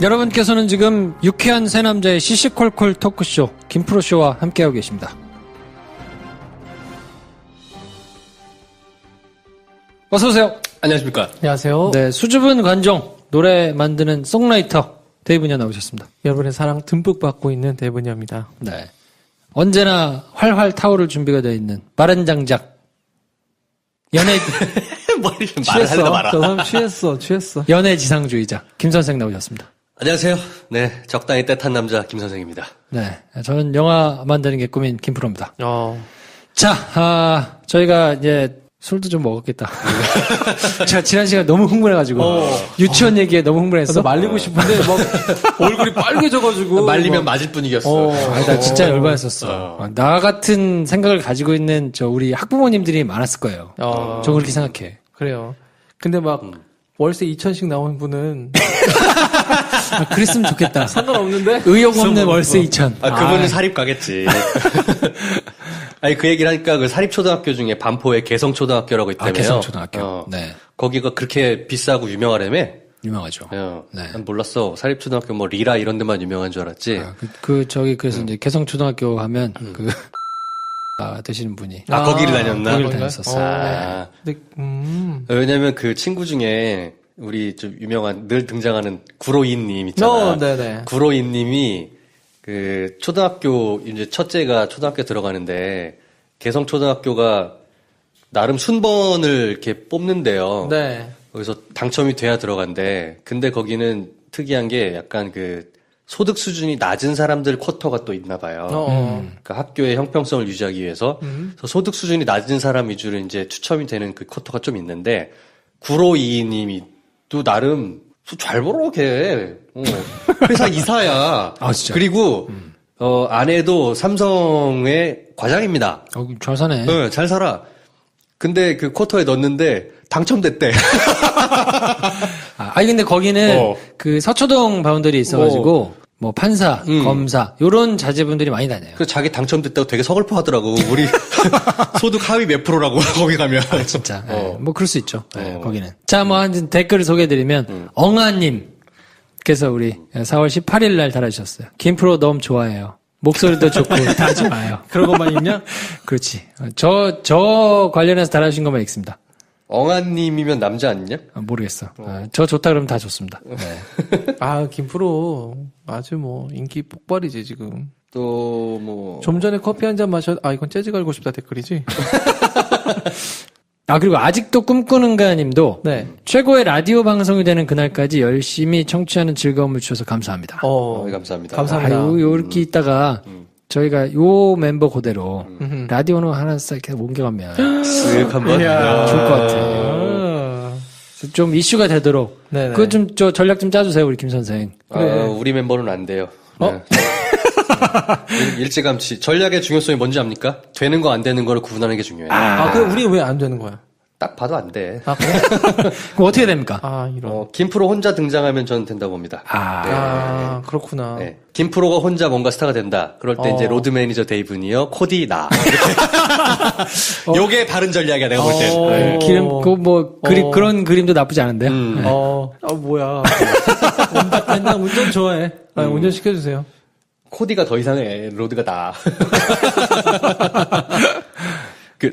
여러분께서는 지금 유쾌한 새 남자의 시시콜콜 토크쇼 김프로쇼와 함께하고 계십니다. 어서오세요. 안녕하십니까. 안녕하세요. 네, 수줍은 관종, 노래 만드는 송라이터 데이브녀 나오셨습니다. 여러분의 사랑 듬뿍 받고 있는 데이브녀입니다. 네, 언제나 활활 타오를 준비가 되어 있는 마른 장작 연애 말을 하려다 말아. 저 사람 취했어. 연애 지상주의자 김 선생 나오셨습니다. 안녕하세요. 네, 적당히 떼탄 남자 김 선생입니다. 네, 저는 영화 만드는 게 꿈인 김프로입니다. 자, 저희가 이제 술도 좀 먹었겠다. 제가 지난 시간 너무 흥분해가지고 유치원 얘기에 너무 흥분했어. 말리고 싶은데 막 얼굴이 빨개져가지고 말리면 맞을 분위기였어. 나 진짜 열받았었어. 나 같은 생각을 가지고 있는 우리 학부모님들이 많았을 거예요. 저 그렇게 생각해. 그래요. 근데 막 월세 2,000씩 나오는 분은 그랬으면 좋겠다. 상관없는데 의욕 없는 월세 2,000. 그분은 사립 가겠지. 아니, 그 얘기를 하니까 그 사립초등학교 중에 반포에 개성초등학교라고 있다며요. 개성초등학교. 네. 거기가 그렇게 비싸고 유명하라며? 유명하죠. 네. 난 몰랐어. 사립초등학교 뭐 리라 이런 데만 유명한 줄 알았지. 그래서 이제 개성초등학교 하면 되시는 분이. 거기를 다녔나? 거기를 다녔었어요. 왜냐면 그 친구 중에 우리 좀 유명한 늘 등장하는 구로인님 있잖아. 네네. 구로인님이 그 초등학교 이제 첫째가 초등학교 들어가는데 개성초등학교가 나름 순번을 이렇게 뽑는데요. 네. 거기서 당첨이 돼야 들어간대. 근데 거기는 특이한 게 약간 그 소득 수준이 낮은 사람들 쿼터가 또 있나 봐요. 그러니까 학교의 형평성을 유지하기 위해서 그래서 소득 수준이 낮은 사람 위주로 이제 추첨이 되는 그 쿼터가 좀 있는데 구로이님이 또 나름 잘 벌어 걔. 회사 이사야. 진짜. 그리고 아내도 삼성의 과장입니다. 잘 사네. 네, 잘 살아. 근데 그 쿼터에 넣었는데 당첨됐대. 근데 거기는 그 서초동 바운더리 있어가지고 뭐 판사, 검사 요런 자제분들이 많이 다녀요. 그 자기 당첨됐다고 되게 서글퍼하더라고. 우리 소득 하위 몇 프로라고 거기 가면. 진짜. 뭐 그럴 수 있죠. 거기는. 자, 뭐 한 댓글을 소개해드리면 엉아님께서 우리 4월 18일 날 달아주셨어요. 김프로 너무 좋아해요. 목소리도 좋고 다 좋아요. 그런 것만 있냐? 그렇지. 저 관련해서 달아주신 것만 읽습니다. 엉아님이면 남자 아니냐? 모르겠어. 저 좋다 그러면 다 좋습니다. 네. 김프로 아주 뭐 인기 폭발이지 지금. 또 뭐 좀 전에 커피 한 잔 이건 재즈 갈고 싶다 댓글이지. 그리고 아직도 꿈꾸는가 님도 네. 최고의 라디오 방송이 되는 그날까지 열심히 청취하는 즐거움을 주셔서 감사합니다. 감사합니다. 감사합니다. 요렇게 있다가 저희가 요 멤버 그대로 라디오는 하나 싹 계속 옮겨가면 쓱 한번 좋을 것 같아요. 좀 이슈가 되도록. 네네. 그거 좀 전략 좀 짜주세요, 우리 김 선생. 그래. 우리 멤버는 안 돼요. 네. 일찌감치. 전략의 중요성이 뭔지 압니까? 되는 거 안 되는 거를 구분하는 게 중요해요. 그럼 우리 왜 안 되는 거야? 딱 봐도 안 돼. 그래? 그럼 어떻게 됩니까? 이런. 김프로 혼자 등장하면 저는 된다고 봅니다. 그렇구나. 네. 김프로가 혼자 뭔가 스타가 된다. 그럴 때 이제 로드 매니저 데이브니어, 코디 나. 이렇게. 요게 바른 전략이야, 내가 볼 때. 그런 그림도 나쁘지 않은데요. 뭐야. 난 운전 좋아해. 운전 시켜주세요. 코디가 더 이상해. 로드가 나.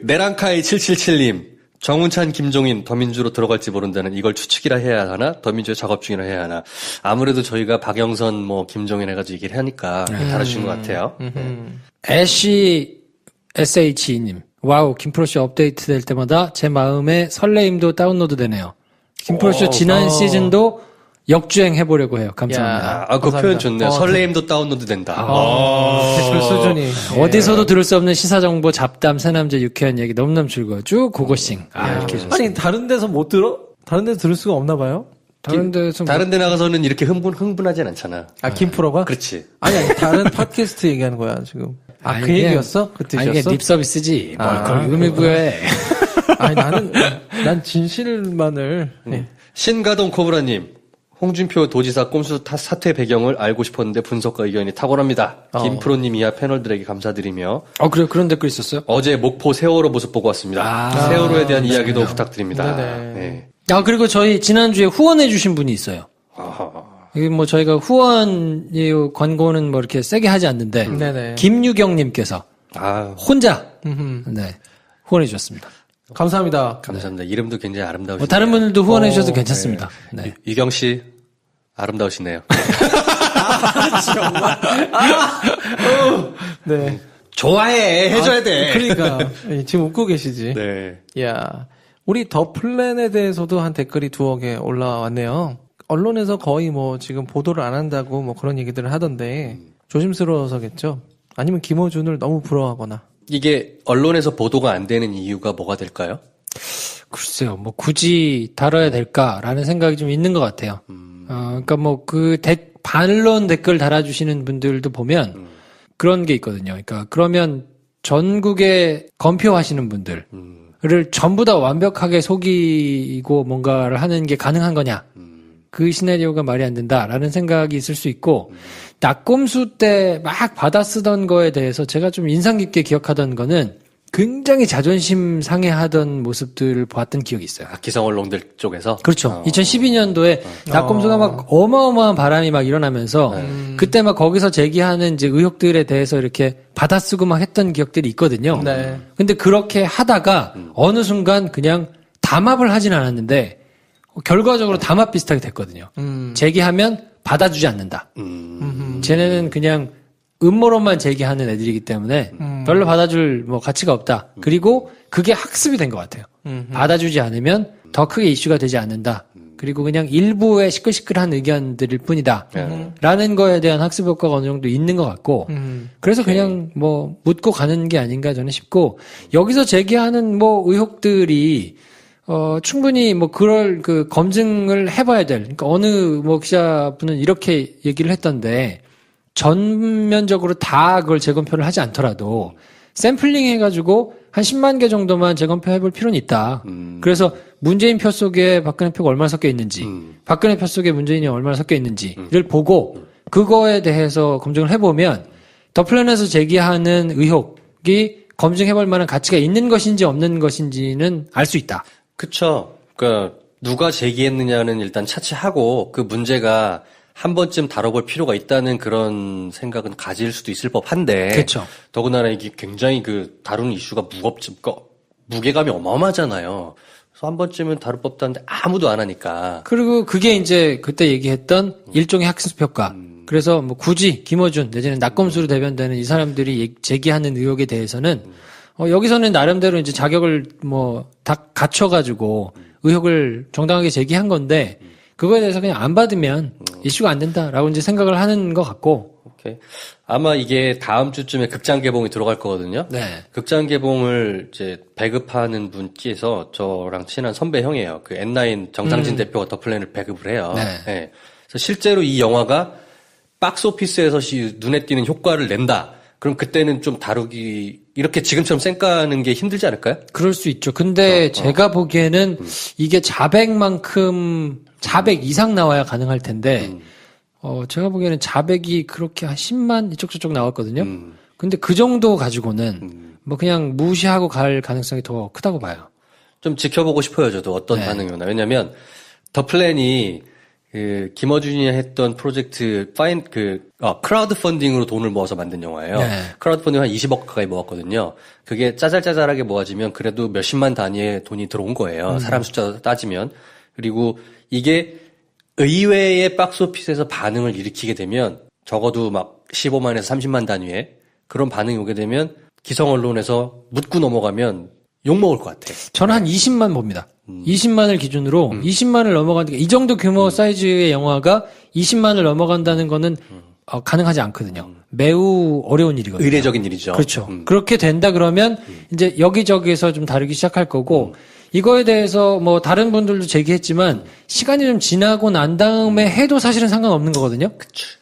네랑카이 777님. 정운찬, 김종인, 더민주로 들어갈지 모른다는 이걸 추측이라 해야 하나? 더민주의 작업 중이라 해야 하나? 아무래도 저희가 박영선, 김종인 해가지고 얘기를 하니까 달아주신 것 같아요. 애쉬 SH님. 와우, 김프로쇼 업데이트 될 때마다 제 마음의 설레임도 다운로드 되네요. 김프로쇼 지난 시즌도 역주행 해보려고 해요. 감사합니다. 그 표현 좋네요. 설레임도 다운로드 된다. 댓글 수준이. 어디서도 들을 수 없는 시사정보, 잡담, 새남자 유쾌한 얘기 너무너무 즐거워. 쭉 고고싱. 이렇게 해줬어요. 아니, 다른 데서 못 들어? 다른 데서 들을 수가 없나 봐요? 다른 데 나가서는 이렇게 흥분하진 않잖아. 김프로가? 그렇지. 아니, 다른 팟캐스트 얘기하는 거야, 지금. 그 얘기였어? 그 뜻이었어? 이게 립 서비스지. 그걸 의미 부여해. 난 진실만을. 신가동 코브라님. 홍준표 도지사 꼼수 사퇴 배경을 알고 싶었는데 분석과 의견이 탁월합니다. 김프로님 이하 패널들에게 감사드리며. 그래요? 그런 댓글 있었어요? 어제 목포 세월호 모습 보고 왔습니다. 세월호에 대한 이야기도 부탁드립니다. 네. 그리고 저희 지난주에 후원해주신 분이 있어요. 이게 뭐 저희가 후원 광고는 뭐 이렇게 세게 하지 않는데 네네. 김유경님께서 혼자 네 후원해 주셨습니다. 감사합니다. 감사합니다. 이름도 굉장히 아름다우시네요. 뭐 다른 분들도 후원해 주셔도 괜찮습니다. 네. 유경 씨 아름다우시네요. 네. 좋아해 해줘야 돼. 그러니까 지금 웃고 계시지. 네. 야, 우리 더 플랜에 대해서도 한 댓글이 2억 개 올라왔네요. 언론에서 거의 뭐 지금 보도를 안 한다고 뭐 그런 얘기들을 하던데 조심스러워서겠죠. 아니면 김어준을 너무 부러워하거나. 이게 언론에서 보도가 안 되는 이유가 뭐가 될까요? 글쎄요, 뭐 굳이 다뤄야 될까라는 생각이 좀 있는 것 같아요. 그러니까 뭐 그 반론 댓글 달아주시는 분들도 보면 그런 게 있거든요. 그러니까 그러면 전국에 검표하시는 분들을 전부 다 완벽하게 속이고 뭔가를 하는 게 가능한 거냐? 그 시나리오가 말이 안 된다라는 생각이 있을 수 있고, 낙검수 때 막 받아쓰던 거에 대해서 제가 좀 인상 깊게 기억하던 거는 굉장히 자존심 상해하던 모습들을 봤던 기억이 있어요. 기성 언론들 쪽에서? 그렇죠. 2012년도에 낙검수가 막 어마어마한 바람이 막 일어나면서 그때 막 거기서 제기하는 이제 의혹들에 대해서 이렇게 받아쓰고 막 했던 기억들이 있거든요. 네. 근데 그렇게 하다가 어느 순간 그냥 담합을 하진 않았는데 결과적으로 담합 비슷하게 됐거든요. 제기하면 받아주지 않는다. 쟤네는 그냥 음모론만 제기하는 애들이기 때문에 별로 받아줄 뭐 가치가 없다. 그리고 그게 학습이 된 것 같아요. 받아주지 않으면 더 크게 이슈가 되지 않는다. 그리고 그냥 일부의 시끌시끌한 의견들일 뿐이다. 라는 거에 대한 학습 효과가 어느 정도 있는 것 같고 그래서 그냥 뭐 묻고 가는 게 아닌가 저는 싶고 여기서 제기하는 뭐 의혹들이 충분히 뭐 그럴 그 검증을 해봐야 될. 그러니까 어느 뭐 기자분은 이렇게 얘기를 했던데 전면적으로 다 그걸 재검표를 하지 않더라도 샘플링 해가지고 한 10만 개 정도만 재검표 해볼 필요는 있다. 그래서 문재인 표 속에 박근혜 표가 얼마나 섞여 있는지, 박근혜 표 속에 문재인이 얼마나 섞여 있는지를 보고 그거에 대해서 검증을 해보면 더 플랜에서 제기하는 의혹이 검증해볼 만한 가치가 있는 것인지 없는 것인지는 알 수 있다. 그쵸. 그러니까 누가 제기했느냐는 일단 차치하고 그 문제가 한 번쯤 다뤄볼 필요가 있다는 그런 생각은 가질 수도 있을 법한데. 그렇죠. 더군다나 이게 굉장히 그 다루는 이슈가 무게감이 어마어마하잖아요. 그래서 한 번쯤은 다룰 법도 한데 아무도 안 하니까. 그리고 그게 이제 그때 얘기했던 일종의 학습 효과. 그래서 뭐 굳이 김어준 내지는 낙검수로 대변되는 이 사람들이 제기하는 의혹에 대해서는 여기서는 나름대로 이제 자격을 뭐 다 갖춰가지고 의혹을 정당하게 제기한 건데 그거에 대해서 그냥 안 받으면 이슈가 안 된다라고 이제 생각을 하는 것 같고. 오케이. 아마 이게 다음 주쯤에 극장 개봉이 들어갈 거거든요. 네. 극장 개봉을 이제 배급하는 분께서 저랑 친한 선배 형이에요. 그 N9 정상진 대표가 더 플랜을 배급을 해요. 네. 네. 그래서 실제로 이 영화가 박스 오피스에서 눈에 띄는 효과를 낸다. 그럼 그때는 좀 다루기 이렇게 지금처럼 쌩까는 게 힘들지 않을까요? 그럴 수 있죠. 근데 제가 보기에는 이게 자백 이상 나와야 가능할 텐데 제가 보기에는 자백이 그렇게 한 10만 이쪽 저쪽 나왔거든요. 근데 그 정도 가지고는 뭐 그냥 무시하고 갈 가능성이 더 크다고 봐요. 좀 지켜보고 싶어요, 저도 어떤 네. 반응이 오나. 왜냐면 더 플랜이 그 김어준이 했던 프로젝트 크라우드 펀딩으로 돈을 모아서 만든 영화예요. 네. 크라우드 펀딩 한 20억 가까이 모았거든요. 그게 짜잘짜잘하게 모아지면 그래도 몇십만 단위의 돈이 들어온 거예요. 사람 숫자 따지면. 그리고 이게 의외의 박스오피스에서 반응을 일으키게 되면 적어도 막 15만에서 30만 단위의 그런 반응이 오게 되면 기성 언론에서 묻고 넘어가면 욕먹을 것 같아요. 저는 한 20만 봅니다. 20만을 기준으로 20만을 넘어가니까 이 정도 규모 사이즈의 영화가 20만을 넘어간다는 거는 가능하지 않거든요. 매우 어려운 일이거든요. 의례적인 일이죠. 그렇죠. 그렇게 된다 그러면 이제 여기저기에서 좀 다루기 시작할 거고 이거에 대해서 뭐 다른 분들도 제기했지만 시간이 좀 지나고 난 다음에 해도 사실은 상관없는 거거든요.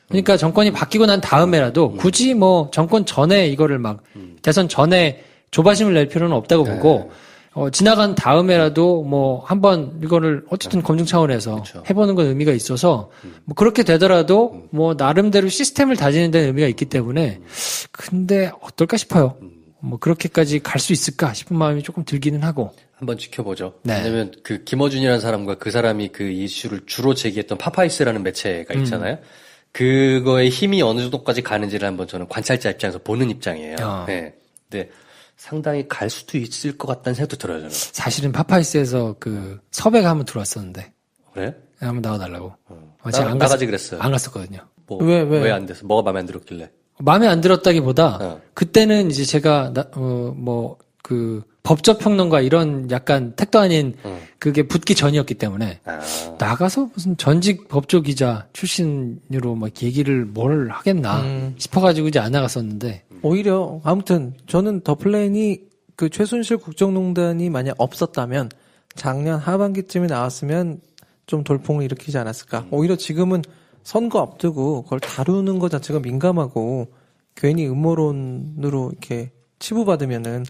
그러니까 정권이 바뀌고 난 다음에라도 굳이 뭐 정권 전에 이거를 막 대선 전에 조바심을 낼 필요는 없다고 보고 지나간 다음에라도 뭐 한번 이거를 어쨌든 검증 차원에서 그쵸. 해보는 건 의미가 있어서 뭐 그렇게 되더라도 뭐 나름대로 시스템을 다지는 데는 의미가 있기 때문에 근데 어떨까 싶어요. 뭐 그렇게까지 갈 수 있을까 싶은 마음이 조금 들기는 하고. 한번 지켜보죠. 네. 왜냐면 그 김어준이라는 사람과 그 사람이 그 이슈를 주로 제기했던 파파이스라는 매체가 있잖아요. 그거의 힘이 어느 정도까지 가는지를 한번 저는 관찰자 입장에서 보는 입장이에요. 네. 근데 상당히 갈 수도 있을 것 같다는 생각도 들어요, 저는. 사실은 파파이스에서 그 섭외가 한번 들어왔었는데. 그래? 한번 나와달라고. 나가지 그랬어요. 안 갔었거든요. 왜 안 됐어? 뭐가 마음에 안 들었길래? 마음에 안 들었다기보다 그때는 이제 제가 법조평론가 이런 약간 택도 아닌 그게 붙기 전이었기 때문에 나가서 무슨 전직 법조 기자 출신으로 막 얘기를 뭘 하겠나 싶어가지고 이제 안 나갔었는데 오히려 아무튼 저는 더 플랜이 그 최순실 국정농단이 만약 없었다면 작년 하반기쯤에 나왔으면 좀 돌풍을 일으키지 않았을까. 오히려 지금은 선거 앞두고 그걸 다루는 것 자체가 민감하고 괜히 음모론으로 이렇게 치부받으면은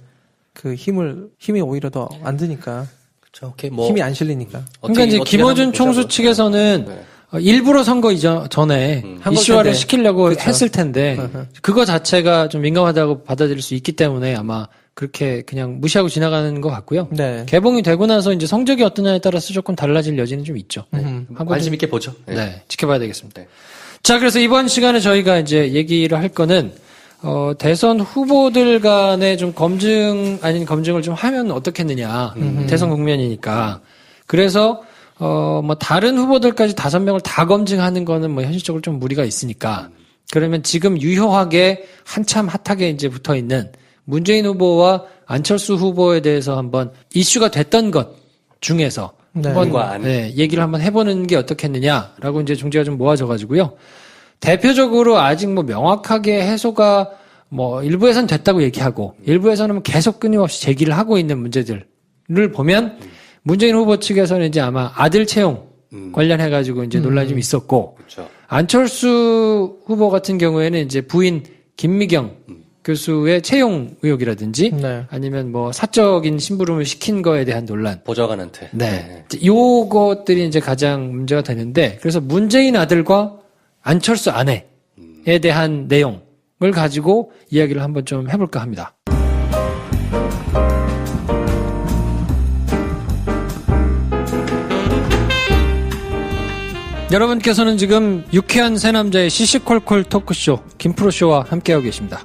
그 힘이 오히려 더 안 드니까. 그렇죠. 오케이. 힘이 안 실리니까. 그러니까 이제 김어준 총수 측에서는 일부러 선거 전에 이슈화를 시키려고 했을 텐데 그거 자체가 좀 민감하다고 받아들일 수 있기 때문에 아마 그렇게 그냥 무시하고 지나가는 것 같고요. 네. 개봉이 되고 나서 이제 성적이 어떠냐에 따라서 조금 달라질 여지는 좀 있죠. 관심 있게 보죠. 네, 지켜봐야 되겠습니다. 자, 그래서 이번 시간에 저희가 이제 얘기를 할 거는 대선 후보들 간에 좀 검증 아닌 검증을 좀 하면 어떻겠느냐. 대선 국면이니까. 그래서 뭐 다른 후보들까지 5명을 다 검증하는 거는 뭐 현실적으로 좀 무리가 있으니까. 그러면 지금 유효하게 한참 핫하게 이제 붙어 있는 문재인 후보와 안철수 후보에 대해서 한번 이슈가 됐던 것 중에서 한번 얘기를 한번 해보는 게 어떻겠느냐라고 이제 종지가 좀 모아져 가지고요. 대표적으로 아직 뭐 명확하게 해소가 뭐 일부에서는 됐다고 얘기하고 일부에서는 계속 끊임없이 제기를 하고 있는 문제들을 보면 문재인 후보 측에서는 이제 아마 아들 채용 관련해 가지고 이제 논란이 좀 있었고 그렇죠. 안철수 후보 같은 경우에는 이제 부인 김미경 교수의 채용 의혹이라든지 아니면 뭐 사적인 심부름을 시킨 거에 대한 논란. 보좌관한테. 네. 요것들이 이제 가장 문제가 되는데 그래서 문재인 아들과 안철수 아내에 대한 내용을 가지고 이야기를 한번 좀 해볼까 합니다. 여러분께서는 지금 유쾌한 새 남자의 시시콜콜 토크쇼 김프로쇼와 함께하고 계십니다.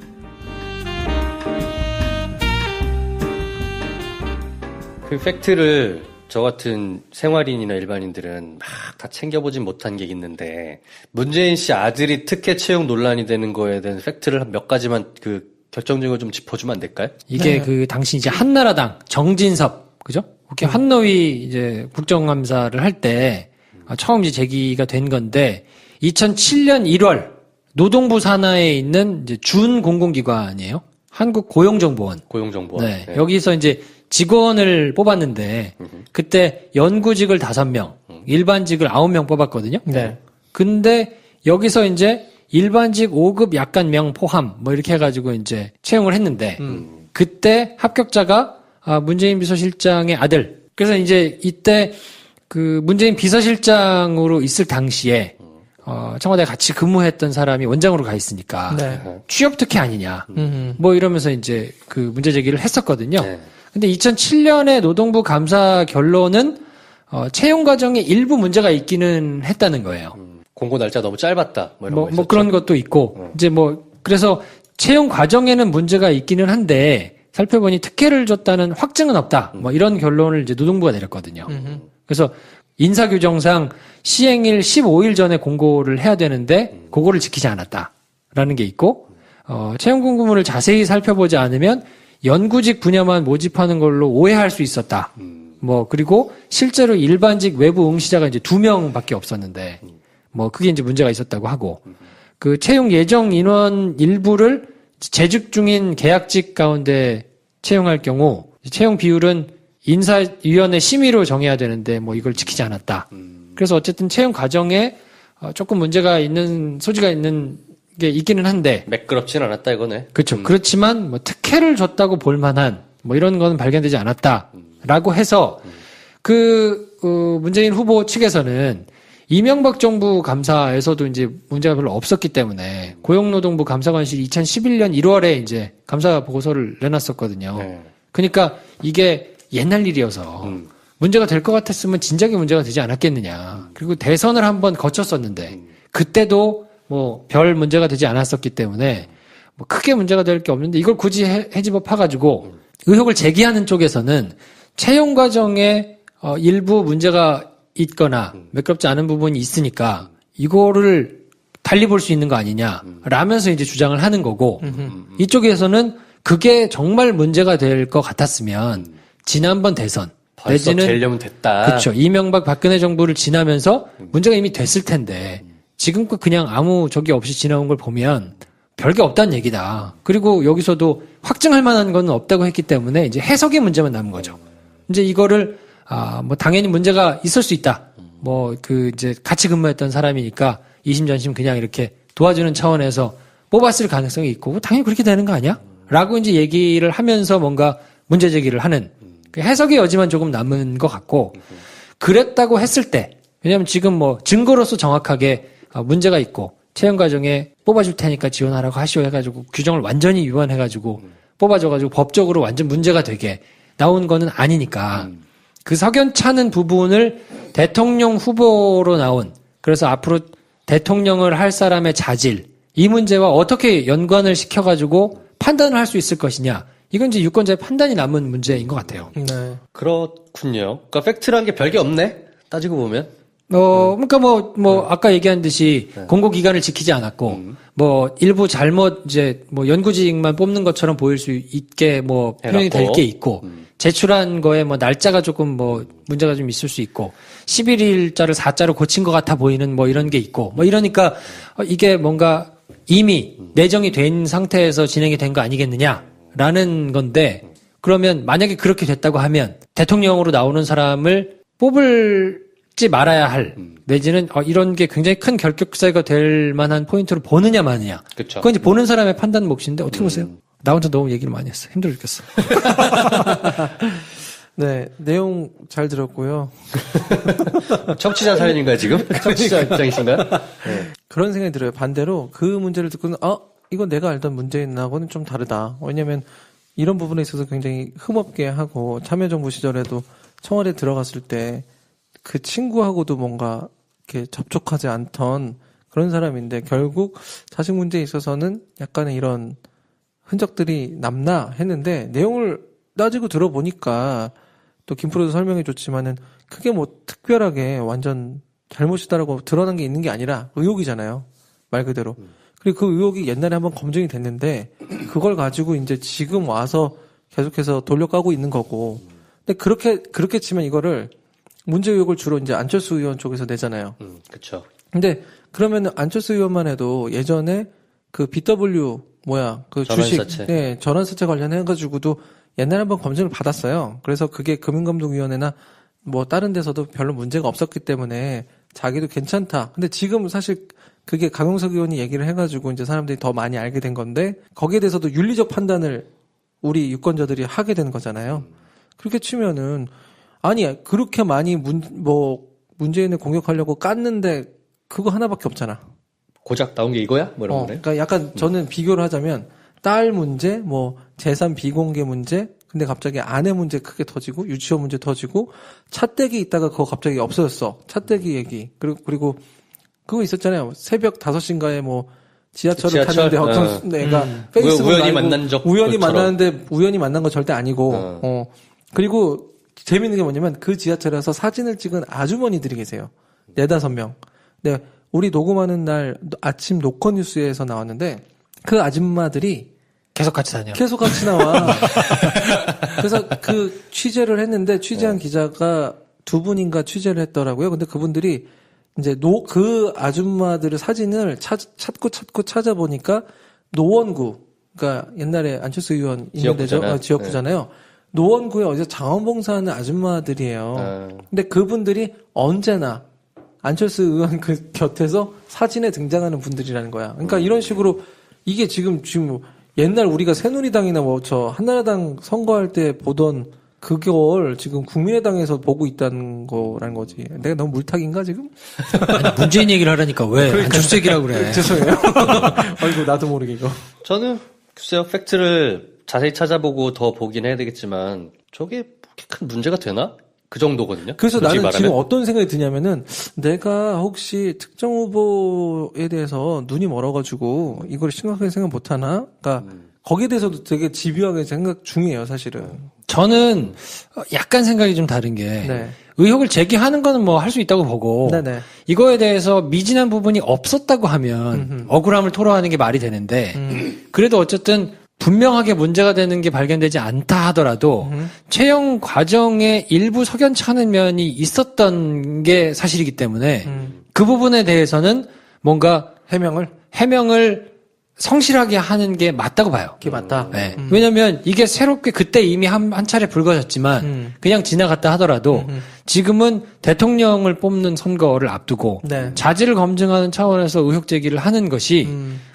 그 팩트를 저 같은 생활인이나 일반인들은 막 다 챙겨보진 못한 게 있는데 문재인 씨 아들이 특혜 채용 논란이 되는 거에 대한 팩트를 몇 가지만 그 결정적으로 좀 짚어주면 안 될까요? 이게 그 당시 이제 한나라당 정진섭 그죠? 국회 환노위 이제 국정감사를 할 때 처음 이제 제기가 된 건데 2007년 1월 노동부 산하에 있는 이제 준 공공기관이에요. 한국고용정보원. 고용정보원. 네. 여기서 이제 직원을 뽑았는데 그때 연구직을 5명, 일반직을 9명 뽑았거든요. 네. 근데 여기서 이제 일반직 5급 약간명 포함 뭐 이렇게 해가지고 이제 채용을 했는데 그때 합격자가 문재인 비서실장의 아들. 그래서 이제 이때 그 문재인 비서실장으로 있을 당시에 청와대에 같이 근무했던 사람이 원장으로 가 있으니까 취업 특혜 아니냐. 뭐 이러면서 이제 그 문제 제기를 했었거든요. 근데 2007년에 노동부 감사 결론은 채용 과정에 일부 문제가 있기는 했다는 거예요. 공고 날짜 너무 짧았다. 뭐 이런 거 뭐 그런 것도 있고 이제 뭐 그래서 채용 과정에는 문제가 있기는 한데 살펴보니 특혜를 줬다는 확증은 없다. 뭐 이런 결론을 이제 노동부가 내렸거든요. 그래서 인사규정상 시행일 15일 전에 공고를 해야 되는데 그거를 지키지 않았다라는 게 있고 채용 공고문을 자세히 살펴보지 않으면 연구직 분야만 모집하는 걸로 오해할 수 있었다. 뭐 그리고 실제로 일반직 외부 응시자가 이제 2명밖에 없었는데 뭐 그게 이제 문제가 있었다고 하고 그 채용 예정 인원 일부를 재직 중인 계약직 가운데 채용할 경우 채용 비율은 인사위원회 심의로 정해야 되는데 뭐 이걸 지키지 않았다. 그래서 어쨌든 채용 과정에 조금 문제가 있는 소지가 있는 게 있기는 한데 매끄럽진 않았다 이거네. 그렇죠. 그렇지만 뭐 특혜를 줬다고 볼 만한 뭐 이런 거는 발견되지 않았다라고 해서 문재인 후보 측에서는 이명박 정부 감사에서도 이제 문제가 별로 없었기 때문에 고용노동부 감사관실이 2011년 1월에 이제 감사 보고서를 내놨었거든요. 그러니까 이게 옛날 일이어서 문제가 될 것 같았으면 진작에 문제가 되지 않았겠느냐. 그리고 대선을 한번 거쳤었는데 그때도 뭐 별 문제가 되지 않았었기 때문에 뭐 크게 문제가 될 게 없는데 이걸 굳이 해집어 파가지고 의혹을 제기하는 쪽에서는 채용 과정에 일부 문제가 있거나 매끄럽지 않은 부분이 있으니까 이거를 달리 볼 수 있는 거 아니냐라면서 이제 주장을 하는 거고 이쪽에서는 그게 정말 문제가 될 것 같았으면 지난번 대선 벌써 내지는 되려면 됐다. 그렇죠. 이명박 박근혜 정부를 지나면서 문제가 이미 됐을 텐데 지금껏 그냥 아무 적이 없이 지나온 걸 보면 별게 없다는 얘기다. 그리고 여기서도 확증할 만한 건 없다고 했기 때문에 이제 해석의 문제만 남은 거죠. 이제 이거를 뭐 당연히 문제가 있을 수 있다. 뭐 이제 같이 근무했던 사람이니까 이심전심 그냥 이렇게 도와주는 차원에서 뽑았을 가능성이 있고 당연히 그렇게 되는 거 아니야? 라고 이제 얘기를 하면서 뭔가 문제 제기를 하는 그 해석의 여지만 조금 남은 것 같고 그랬다고 했을 때 왜냐하면 지금 뭐 증거로서 정확하게 문제가 있고 채용 과정에 뽑아줄 테니까 지원하라고 하시오 해가지고 규정을 완전히 위반해가지고 뽑아줘가지고 법적으로 완전 문제가 되게 나온 거는 아니니까 그 석연찮은 부분을 대통령 후보로 나온 그래서 앞으로 대통령을 할 사람의 자질 이 문제와 어떻게 연관을 시켜가지고 판단을 할 수 있을 것이냐 이건 이제 유권자의 판단이 남은 문제인 것 같아요. 네. 그렇군요. 그러니까 팩트라는 게 별게 없네. 따지고 보면. 그러니까 아까 얘기한 듯이 공고기간을 지키지 않았고, 일부 잘못, 연구직만 뽑는 것처럼 보일 수 있게, 표현이 될 게 있고, 제출한 거에 날짜가 조금 문제가 좀 있을 수 있고, 11일자를 4자로 고친 것 같아 보이는 이런 게 있고, 이러니까, 이게 뭔가 이미 내정이 된 상태에서 진행이 된 거 아니겠느냐라는 건데, 그러면 만약에 그렇게 됐다고 하면, 대통령으로 나오는 사람을 뽑지 말아야 할 내지는 이런 게 굉장히 큰 결격사가 될 만한 포인트로 보느냐 마느냐. 그쵸. 그건 이제 보는 사람의 판단 몫인데 어떻게 보세요? 나 혼자 너무 얘기를 많이 했어. 힘들어 죽겠어. 네, 내용 잘 들었고요. 청취자 사연인가요 지금? 청취자 입장이신가요? 네. 그런 생각이 들어요. 반대로 그 문제를 듣고는 이건 내가 알던 문제하고는 좀 다르다. 왜냐하면 이런 부분에 있어서 굉장히 흠없게 하고 참여정부 시절에도 청와대 들어갔을 때 그 친구하고도 뭔가 이렇게 접촉하지 않던 그런 사람인데 결국 자식 문제에 있어서는 약간의 이런 흔적들이 남나 했는데 내용을 따지고 들어보니까 또 김프로도 설명해 줬지만은 크게 특별하게 완전 잘못이다라고 드러난 게 있는 게 아니라 의혹이잖아요. 말 그대로. 그리고 그 의혹이 옛날에 한번 검증이 됐는데 그걸 가지고 이제 지금 와서 계속해서 돌려까고 있는 거고. 근데 그렇게 치면 이거를 문제 의혹을 주로 이제 안철수 의원 쪽에서 내잖아요. 그렇죠. 근데 그러면은 안철수 의원만 해도 예전에 그 BW 그 주식 전환사채 관련해 가지고도 옛날에 한번 검증을 받았어요. 그래서 그게 금융감독위원회나 다른 데서도 별로 문제가 없었기 때문에 자기도 괜찮다. 근데 지금 사실 그게 강용석 의원이 얘기를 해가지고 이제 사람들이 더 많이 알게 된 건데 거기에 대해서도 윤리적 판단을 우리 유권자들이 하게 된 거잖아요. 그렇게 치면은 그렇게 많이 문재인을 공격하려고 깠는데 그거 하나밖에 없잖아. 고작 나온 게 이거야? 이런 거네. 그러니까 약간 저는 비교를 하자면 딸 문제, 재산 비공개 문제, 근데 갑자기 아내 문제 크게 터지고 유치원 문제 터지고 차떼기 있다가 그거 갑자기 없어졌어. 차떼기 얘기. 그리고 그거 있었잖아요. 새벽 5시인가에 지하철을 탔는데 어떤 애가 페이스북 우연히 만난 적 우연히 만났는데 우연히 만난 거 절대 아니고 그리고 재밌는 게 뭐냐면 그 지하철에서 사진을 찍은 아주머니들이 계세요. 4-5명. 네, 우리 녹음하는 날 아침 노컷 뉴스에서 나왔는데 그 아줌마들이 계속 같이 다녀. 계속 같이 나와. 그래서 그 취재를 했는데 취재한 기자가 2분인가 취재를 했더라고요. 근데 그분들이 이제 그 아줌마들의 사진을 찾고 찾아보니까 노원구, 그러니까 옛날에 안철수 의원 있는 데죠. 지역구잖아요. 노원구에 어디서 자원봉사하는 아줌마들이에요. 근데 그분들이 언제나 안철수 의원 그 곁에서 사진에 등장하는 분들이라는 거야. 그러니까 이런 식으로 이게 지금 옛날 우리가 새누리당이나 한나라당 선거할 때 보던 그걸 지금 국민의당에서 보고 있다는 거라는 거지. 내가 너무 물타기인가 지금? 아니, 문재인 얘기를 하라니까 왜 안철수 얘기라고 그래. 죄송해요. 아이고 나도 모르게 이거. 저는 글쎄요 팩트를 자세히 찾아보고 더 보긴 해야 되겠지만 저게 그렇게 큰 문제가 되나? 그 정도거든요. 그래서 나는 말하면. 지금 어떤 생각이 드냐면은 내가 혹시 특정 후보에 대해서 눈이 멀어가지고 이걸 심각하게 생각 못하나? 그러니까 거기에 대해서도 되게 집요하게 생각 중이에요, 사실은. 저는 약간 생각이 좀 다른 게 네. 의혹을 제기하는 거는 뭐 할 수 있다고 보고 네네. 이거에 대해서 미진한 부분이 없었다고 하면 억울함을 토로하는 게 말이 되는데 그래도 어쨌든 분명하게 문제가 되는 게 발견되지 않다 하더라도 채용 과정에 일부 석연찮은 면이 있었던 게 사실이기 때문에 그 부분에 대해서는 뭔가 해명을 성실하게 하는 게 맞다고 봐요. 그게 맞다. 네. 왜냐면 이게 새롭게 그때 이미 한 차례 불거졌지만 그냥 지나갔다 하더라도 지금은 대통령을 뽑는 선거를 앞두고 네. 자질을 검증하는 차원에서 의혹 제기를 하는 것이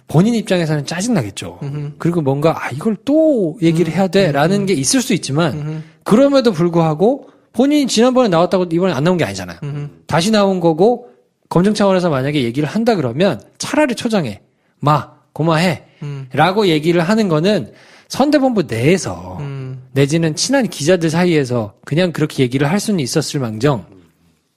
본인 입장에서는 짜증나겠죠. 그리고 뭔가 이걸 또 얘기를 해야 돼라는 게 있을 수 있지만 그럼에도 불구하고 본인이 지난번에 나왔다고 이번에 안 나온 게 아니잖아요. 다시 나온 거고 검증 차원에서 만약에 얘기를 한다 그러면 차라리 초장에 고마해 라고 얘기를 하는 거는 선대본부 내에서 내지는 친한 기자들 사이에서 그냥 그렇게 얘기를 할 수는 있었을 망정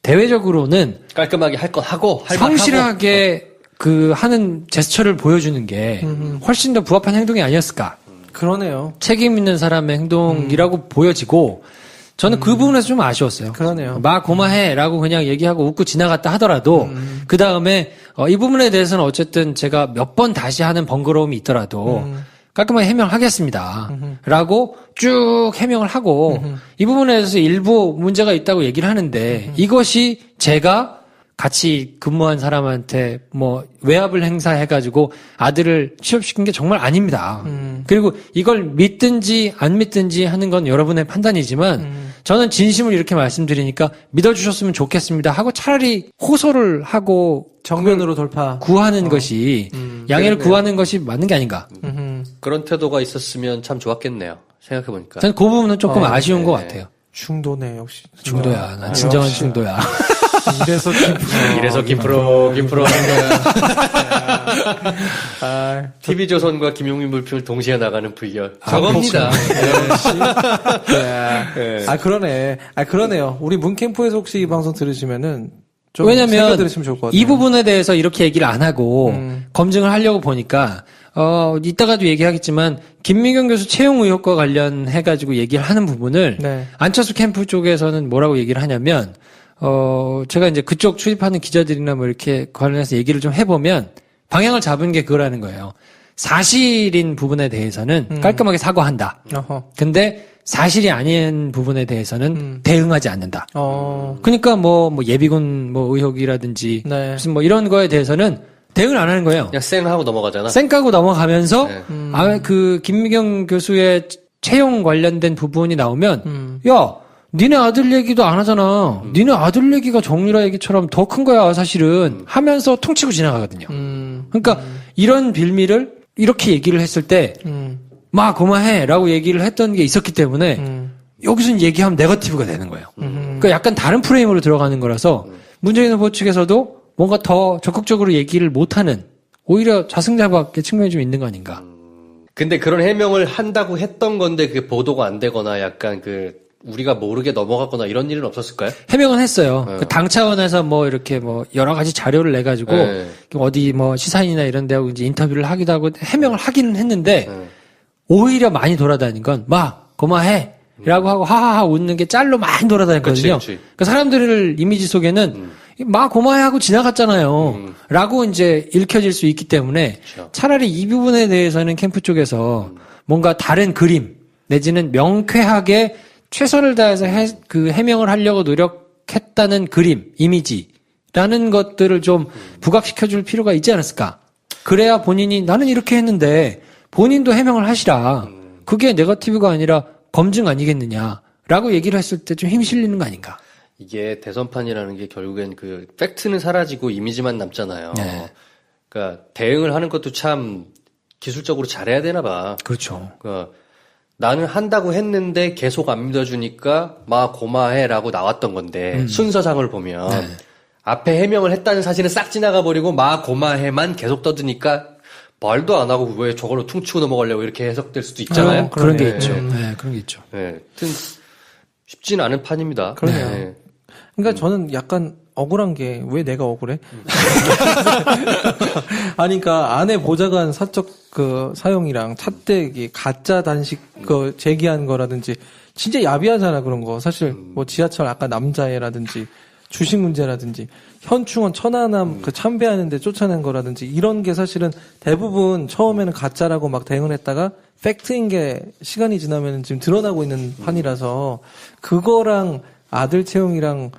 대외적으로는 깔끔하게 할 건 하고 성실하게 그 하는 제스처를 보여주는 게 훨씬 더 부합한 행동이 아니었을까. 그러네요. 책임 있는 사람의 행동이라고 보여지고 저는 그 부분에서 좀 아쉬웠어요. 그러네요. 고마해라고 그냥 얘기하고 웃고 지나갔다 하더라도 그 다음에 이 부분에 대해서는 어쨌든 제가 몇 번 다시 하는 번거로움이 있더라도 깔끔하게 해명하겠습니다. 라고 쭉 해명을 하고 이 부분에 대해서 일부 문제가 있다고 얘기를 하는데 이것이 제가 같이 근무한 사람한테 외압을 행사해가지고 아들을 취업시킨 게 정말 아닙니다. 그리고 이걸 믿든지 안 믿든지 하는 건 여러분의 판단이지만 저는 진심을 이렇게 말씀드리니까 믿어주셨으면 좋겠습니다 하고 차라리 호소를 하고 정면으로 돌파 구하는 것이 양해를 구하는 것이 맞는 게 아닌가. 그런 태도가 있었으면 참 좋았겠네요. 생각해보니까. 저는 그 부분은 조금 아쉬운 것 같아요. 중도네 역시. 중도야. 난 진정한 중도야. 이래서 김프로. TV조선과 김용민 불평을 동시에 나가는 V열. 저겁니다. 그러네요. 우리 문캠프에서 혹시 이 방송 들으시면은 좀 왜냐면 들으시면 좋을 것 같아요. 이 부분에 대해서 이렇게 얘기를 안 하고 검증을 하려고 보니까 이따가도 얘기하겠지만 김미경 교수 채용 의혹과 관련해가지고 얘기를 하는 부분을 네. 안철수 캠프 쪽에서는 뭐라고 얘기를 하냐면 제가 이제 그쪽 출입하는 기자들이나 이렇게 관련해서 얘기를 좀 해보면 방향을 잡은 게 그거라는 거예요. 사실인 부분에 대해서는 깔끔하게 사과한다. 근데 사실이 아닌 부분에 대해서는 대응하지 않는다. 그러니까 예비군 의혹이라든지 네. 무슨 이런 거에 대해서는 대응을 안 하는 거예요. 그냥 쌩하고 넘어가잖아. 쌩까고 넘어가면서 네. 그 김미경 교수의 채용 관련된 부분이 나오면 야 니네 아들 얘기도 안 하잖아. 니네 아들 얘기가 정유라 얘기처럼 더 큰 거야 사실은 하면서 퉁치고 지나가거든요. 그러니까 이런 빌미를 이렇게 얘기를 했을 때 고마해라고 얘기를 했던 게 있었기 때문에 여기서는 얘기하면 네거티브가 되는 거예요. 그러니까 약간 다른 프레임으로 들어가는 거라서 문재인 후보 측에서도 뭔가 더 적극적으로 얘기를 못하는 오히려 자승자박의 측면이 좀 있는 거 아닌가. 근데 그런 해명을 한다고 했던 건데 그게 보도가 안 되거나 약간 우리가 모르게 넘어갔거나 이런 일은 없었을까요? 해명은 했어요. 그 당 차원에서 이렇게 여러 가지 자료를 내가지고 어디 시사인이나 이런 데하고 이제 인터뷰를 하기도 하고 해명을 하기는 했는데 오히려 많이 돌아다닌 건 고마해 라고 하고 하하하 웃는 게 짤로 많이 돌아다녔거든요. 그치. 그러니까 사람들 이미지 속에는 고마해 하고 지나갔잖아요. 라고 이제 읽혀질 수 있기 때문에 그쵸. 차라리 이 부분에 대해서는 캠프 쪽에서 뭔가 다른 그림 내지는 명쾌하게 최선을 다해서 해명을 하려고 노력했다는 그림, 이미지라는 것들을 좀 부각시켜줄 필요가 있지 않았을까. 그래야 본인이 나는 이렇게 했는데 본인도 해명을 하시라. 그게 네거티브가 아니라 검증 아니겠느냐라고 얘기를 했을 때 좀 힘 실리는 거 아닌가. 이게 대선판이라는 게 결국엔 팩트는 사라지고 이미지만 남잖아요. 네. 그러니까 대응을 하는 것도 참 기술적으로 잘해야 되나 봐. 그렇죠. 그러니까 나는 한다고 했는데 계속 안 믿어주니까 고마해라고 나왔던 건데 순서상을 보면 네. 앞에 해명을 했다는 사실은 싹 지나가 버리고 고마해만 계속 떠드니까 말도 안 하고 왜 저걸로 퉁치고 넘어가려고 이렇게 해석될 수도 있잖아요. 그런 게 네. 있죠. 네, 그런 게 있죠. 네. 하여튼 쉽지는 않은 판입니다. 그러네요. 네. 그러니까 저는 약간 억울한 게 왜 내가 억울해? 아니 그러니까 아내 보좌관 사적 그 사용이랑 찻대기 가짜 단식 그 제기한 거라든지 진짜 야비하잖아 그런 거. 사실 뭐 지하철 아까 남자애라든지 주식 문제라든지 현충원 천안함 그 참배하는데 쫓아낸 거라든지 이런 게 사실은 대부분 처음에는 가짜라고 막 대응을 했다가 팩트인 게 시간이 지나면 지금 드러나고 있는 판이라서 그거랑 아들 채용이랑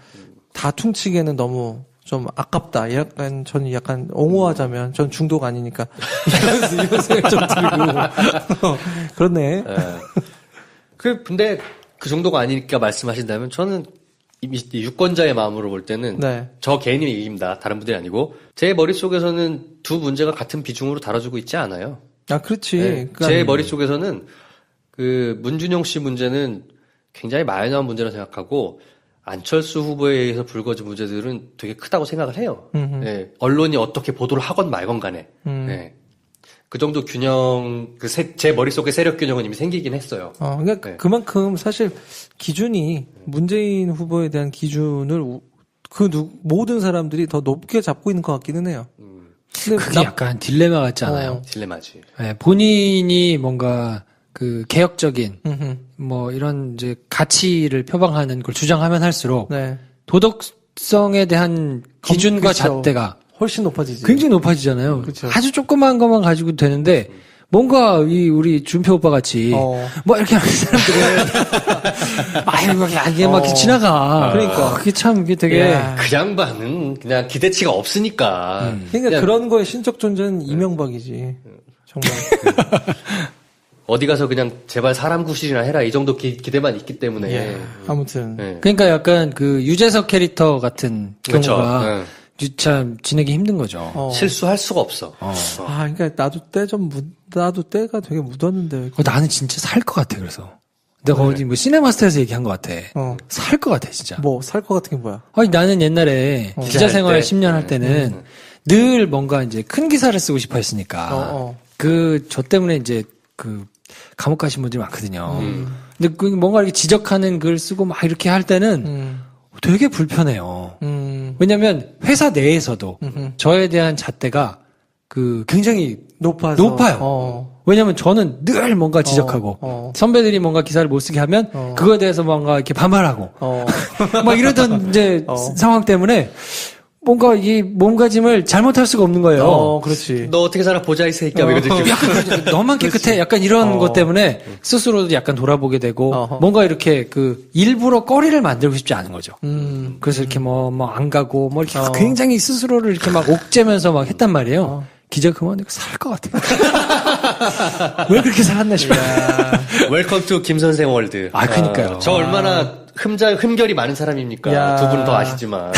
다 퉁치기에는 너무 좀 아깝다. 약간 저는 약간 옹호하자면 전 중독 아니니까 이런 생각 좀 들고 그렇네. 근데 그 정도가 아니니까 말씀하신다면 저는 이 유권자의 마음으로 볼 때는 네. 저 개인의 얘기입니다. 다른 분들이 아니고 제 머릿속에서는 두 문제가 같은 비중으로 다뤄지고 있지 않아요. 아 그렇지. 네. 그러니까 제 머릿속에서는 그 문준용 씨 문제는 굉장히 마이너한 문제라 생각하고 안철수 후보에 의해서 불거진 문제들은 되게 크다고 생각을 해요. 네. 언론이 어떻게 보도를 하건 말건 간에. 네. 그 정도 균형, 제 머릿속에 세력 균형은 이미 생기긴 했어요. 그러니까 네. 그만큼 사실 기준이 문재인 후보에 대한 기준을 모든 사람들이 더 높게 잡고 있는 것 같기는 해요. 근데 그게 약간 딜레마 같지 않아요? 딜레마지. 네, 본인이 뭔가 그 개혁적인 뭐 이런 이제 가치를 표방하는 걸 주장하면 할수록 네. 도덕성에 대한 기준과 그쵸. 잣대가 훨씬 높아지지. 굉장히 높아지잖아요. 그쵸. 아주 조그마한 것만 가지고 되는데 뭔가 우리 준표 오빠 같이 뭐 이렇게 하는 사람들은 막 이게 막 지나가. 그러니까. 그게 참 이게 되게 야. 그 양반은 그냥 기대치가 없으니까. 그러니까 그냥 그런 거의 신적 존재는 이명박이지. 정말. 어디 가서 그냥 제발 사람 구실이나 해라 이 정도 기대만 있기 때문에. 예. 아무튼. 네. 그러니까 약간 그 유재석 캐릭터 같은 그렇죠. 경우가 참 지내기 힘든 거죠. 실수할 수가 없어. 그러니까 나도 때가 되게 묻었는데. 나는 진짜 살 것 같아. 그래서 내가 어디 뭐 시네마스터에서 얘기한 것 같아. 살 것 같아 진짜. 뭐 살 것 같은 게 뭐야? 아니 나는 옛날에 기자 생활 때. 10년 할 때는 늘 뭔가 이제 큰 기사를 쓰고 싶어 했으니까 저 때문에 이제 그 감옥 가신 분들이 많거든요. 근데 그 뭔가 이렇게 지적하는 글 쓰고 막 이렇게 할 때는 되게 불편해요. 왜냐면 회사 내에서도 저에 대한 잣대가 그 굉장히 높아요. 왜냐면 저는 늘 뭔가 지적하고 선배들이 뭔가 기사를 못 쓰게 하면 그거에 대해서 뭔가 이렇게 반발하고 막 이러던 이제 상황 때문에 뭔가 이 몸가짐을 잘못할 수가 없는 거예요. 그렇지. 너 어떻게 살아 보자 이 새끼야. 뭐 이런 느낌. 약간 너만 깨끗해. 약간 이런 것 때문에 스스로도 약간 돌아보게 되고 뭔가 이렇게 그 일부러 거리를 만들고 싶지 않은 거죠. 그래서 이렇게 뭐 안 가고 뭐 이렇게 굉장히 스스로를 이렇게 막 옥죄면서 막 했단 말이에요. 기자 그만두고 살 것 같아. 왜 그렇게 살았나 싶어요. 웰컴 투 김 선생 월드. 그니까요. 저 얼마나 흠결이 많은 사람입니까? 야. 두 분은 더 아시지만.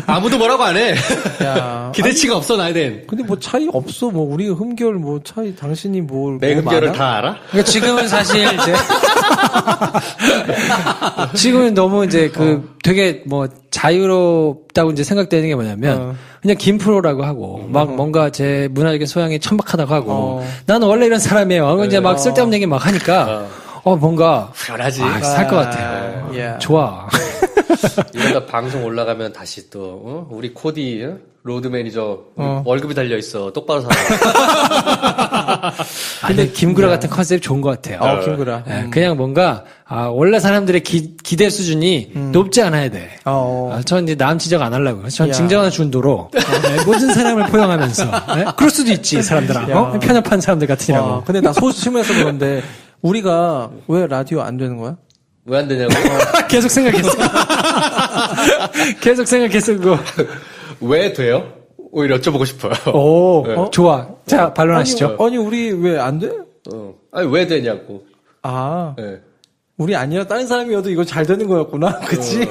아무도 뭐라고 안 해. 야. 기대치가 없어, 나에겐. 근데 뭐 차이 없어. 뭐 우리 흠결 뭐 차이 당신이 내 흠결을 많아? 다 알아? 그러니까 지금은 사실 이제 지금은 너무 이제 되게 뭐 자유롭다고 이제 생각되는 게 뭐냐면 그냥 김프로라고 하고 막 뭔가 제 문화적인 소양이 천박하다고 하고 나는 원래 이런 사람이에요. 이제 막 쓸데없는 얘기 막 하니까 뭔가 편하지. 살 것 같아요. 예. 좋아. 이러다 방송 올라가면 다시 또 우리 코디 로드 매니저 월급이 달려 있어. 똑바로 살아. 근데 김구라 같은 컨셉이 좋은 것 같아요. 김구라. 그냥 뭔가 원래 사람들의 기대 수준이 높지 않아야 돼. 전 이제 남 지적 안 하려고요. 전 징정한 준도로 모든 사람을 포용하면서. 그럴 수도 있지 사람들아. 편협한 사람들 같으라고. 근데 나 소심해서 그런데 우리가 왜 라디오 안 되는 거야? 왜 안 되냐고? 계속 생각했어. 계속 생각했어 그거. 왜 돼요? 오히려 여쭤보고 싶어요. 좋아. 자 반론하시죠. 아니 우리 왜 안 돼? 아니 왜 되냐고. 네. 우리 아니라 다른 사람이어도 이거 잘 되는 거였구나. 그치?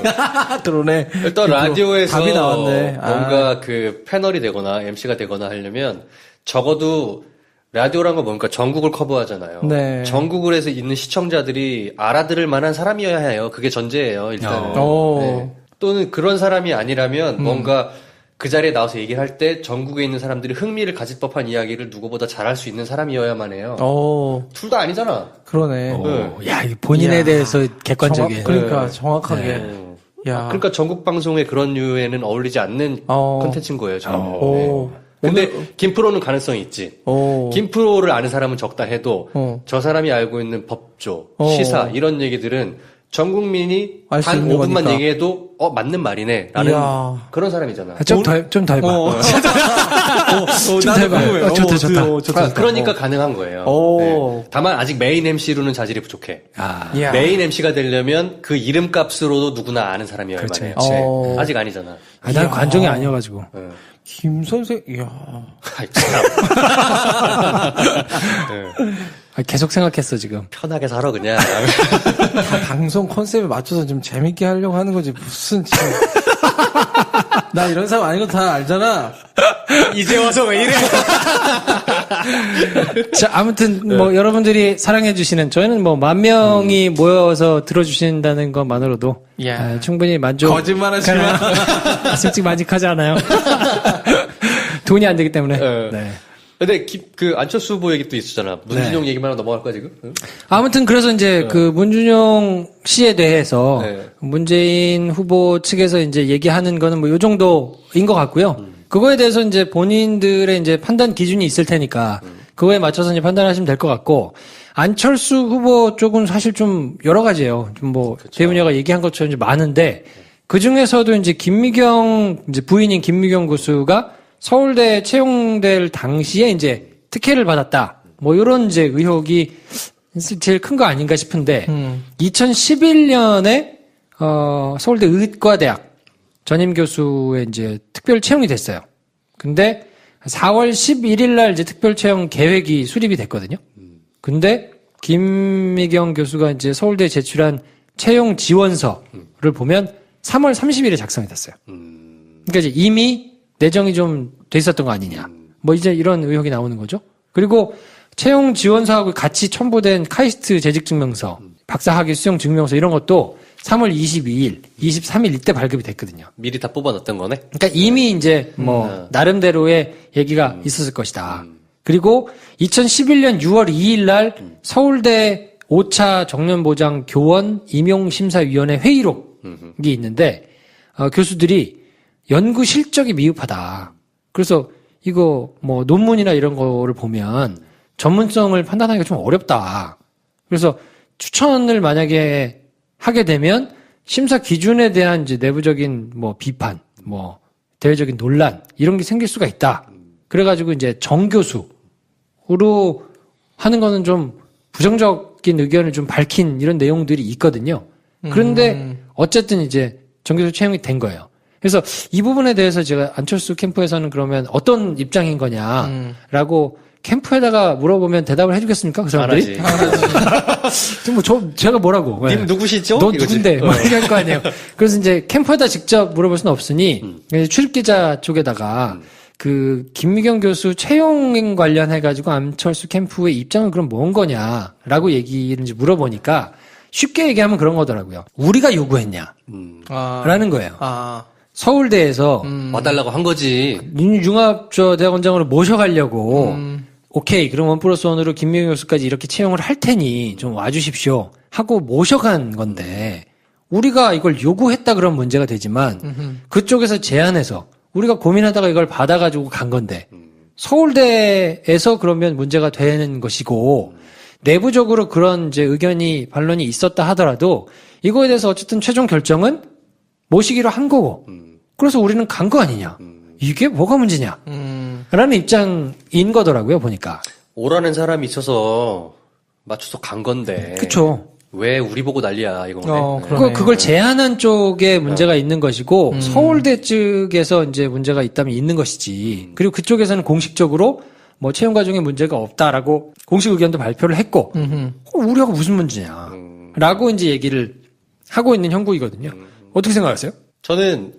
그러네. 일단 라디오에서 답이 나왔네. 뭔가 그 패널이 되거나 MC가 되거나 하려면 적어도 라디오란 건 뭡니까? 전국을 커버하잖아요. 네. 전국을 해서 있는 시청자들이 알아들을 만한 사람이어야 해요. 그게 전제예요, 일단은. 네. 또는 그런 사람이 아니라면 뭔가 그 자리에 나와서 얘기를 할 때 전국에 있는 사람들이 흥미를 가질 법한 이야기를 누구보다 잘할 수 있는 사람이어야만 해요. 둘 다 아니잖아. 그러네. 야, 본인에 이야, 대해서 객관적이에요. 그러니까 정확하게. 야. 그러니까 전국 방송에 그런 류에는 어울리지 않는 콘텐츠인 거예요. 저는. 네. 근데 김프로는 가능성이 있지. 김프로를 아는 사람은 적다 해도 저 사람이 알고 있는 법조, 시사 이런 얘기들은 전 국민이 한 5분만 거니까. 얘기해도 맞는 말이네 라는 그런 사람이잖아. 좀 더 해봐. 좀 더 해봐. 좋다. 그러니까 가능한 거예요. 네. 다만 아직 메인 MC로는 자질이 부족해. 메인 MC가 되려면 그 이름값으로도 누구나 아는 사람이어야만 해요. 아직 아니잖아. 난 관종이 아니어가지고. 김 선생, 이야. 계속 생각했어, 지금. 편하게 살아, 그냥. 방송 컨셉에 맞춰서 좀 재밌게 하려고 하는 거지. 무슨, 지금. 나 이런 사람 아닌 거 다 알잖아. 이제 와서 왜 이래? 자, 아무튼, 여러분들이 사랑해주시는, 저희는 10,000명이 모여서 들어주신다는 것만으로도, 충분히 만족. 거짓말 하지 마. 솔직히 만족하지 않아요. 돈이 안 되기 때문에. 네. 근데 안철수 후보 얘기 또 있었잖아. 문준용 얘기만 하고 넘어갈 거야, 지금? 아무튼 그래서 이제 그 문준용 씨에 대해서 문재인 후보 측에서 이제 얘기하는 거는 요 정도인 것 같고요. 그거에 대해서 이제 본인들의 이제 판단 기준이 있을 테니까 그거에 맞춰서 이제 판단하시면 될 것 같고, 안철수 후보 쪽은 사실 좀 여러 가지예요. 좀 대훈이가 얘기한 것처럼 이제 많은데, 그 중에서도 이제 이제 부인인 김미경 교수가 서울대 채용될 당시에 이제 특혜를 받았다. 요런 이제 의혹이 제일 큰 거 아닌가 싶은데, 2011년에, 서울대 의과대학 전임 교수의 이제 특별 채용이 됐어요. 근데 4월 11일 날 이제 특별 채용 계획이 수립이 됐거든요. 근데 김미경 교수가 이제 서울대에 제출한 채용 지원서를 보면 3월 30일에 작성이 됐어요. 그러니까 이제 이미 내정이 좀 돼 있었던 거 아니냐. 이제 이런 의혹이 나오는 거죠. 그리고 채용 지원서하고 같이 첨부된 카이스트 재직증명서, 박사학위 수용 증명서 이런 것도 3월 22일, 23일 이때 발급이 됐거든요. 미리 다 뽑아놨던 거네? 그러니까 이미 이제 나름대로의 얘기가 있었을 것이다. 그리고 2011년 6월 2일 날 서울대 5차 정년보장 교원 임용심사위원회 회의록이 있는데, 교수들이 연구 실적이 미흡하다. 그래서 이거 논문이나 이런 거를 보면 전문성을 판단하기가 좀 어렵다. 그래서 추천을 만약에 하게 되면 심사 기준에 대한 이제 내부적인 비판, 대외적인 논란 이런 게 생길 수가 있다. 그래가지고 이제 정교수로 하는 거는 좀 부정적인 의견을 좀 밝힌 이런 내용들이 있거든요. 그런데 어쨌든 이제 정교수 채용이 된 거예요. 그래서 이 부분에 대해서 제가 안철수 캠프에서는 그러면 어떤 입장인 거냐라고 캠프에다가 물어보면 대답을 해주겠습니까? 그 사람들이? 제가 뭐라고? 님 누구시죠? 너 누군데? 이렇게 할 거 아니에요. 그래서 이제 캠프에다 직접 물어볼 수는 없으니 출입기자 쪽에다가 김미경 교수 채용 관련해가지고 안철수 캠프의 입장은 그럼 뭔 거냐라고 얘기를 이제 물어보니까 쉽게 얘기하면 그런 거더라고요. 우리가 요구했냐? 라는 거예요. 서울대에서 와달라고 한 거지. 융합대학원장으로 모셔가려고 오케이 그럼 1+1으로 김미경 교수까지 이렇게 채용을 할 테니 좀 와주십시오 하고 모셔간 건데 우리가 이걸 요구했다 그런 문제가 되지만 그쪽에서 제안해서 우리가 고민하다가 이걸 받아가지고 간 건데 서울대에서 그러면 문제가 되는 것이고 내부적으로 그런 이제 의견이 반론이 있었다 하더라도 이거에 대해서 어쨌든 최종 결정은 모시기로 한 거고 그래서 우리는 간 거 아니냐. 이게 뭐가 문제냐. 라는 입장인 거더라고요, 보니까. 오라는 사람이 있어서 맞춰서 간 건데. 그쵸. 왜 우리 보고 난리야, 이거네. 그걸 제안한 쪽에 문제가 있는 것이고, 서울대 측에서 이제 문제가 있다면 있는 것이지. 그리고 그쪽에서는 공식적으로 채용 과정에 문제가 없다라고 공식 의견도 발표를 했고, 우리하고 무슨 문제냐. 라고 이제 얘기를 하고 있는 형국이거든요. 어떻게 생각하세요? 저는,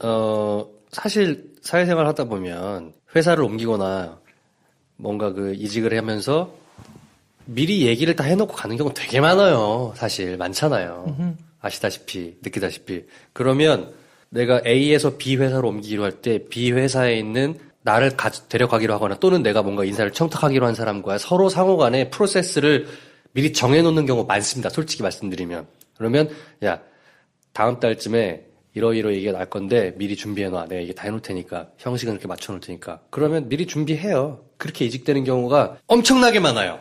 사실 사회생활 하다 보면 회사를 옮기거나 뭔가 이직을 하면서 미리 얘기를 다 해놓고 가는 경우 되게 많아요. 사실 많잖아요. 아시다시피 느끼다시피 그러면 내가 A에서 B 회사로 옮기기로 할 때 B 회사에 있는 나를 데려가기로 하거나 또는 내가 뭔가 인사를 청탁하기로 한 사람과 서로 상호 간의 프로세스를 미리 정해놓는 경우 많습니다. 솔직히 말씀드리면. 그러면 야 다음 달쯤에 이러이러 얘기가 날 건데 미리 준비해놔. 내가 이게 다 해놓을 테니까. 형식은 이렇게 맞춰놓을 테니까. 그러면 미리 준비해요. 그렇게 이직되는 경우가 엄청나게 많아요.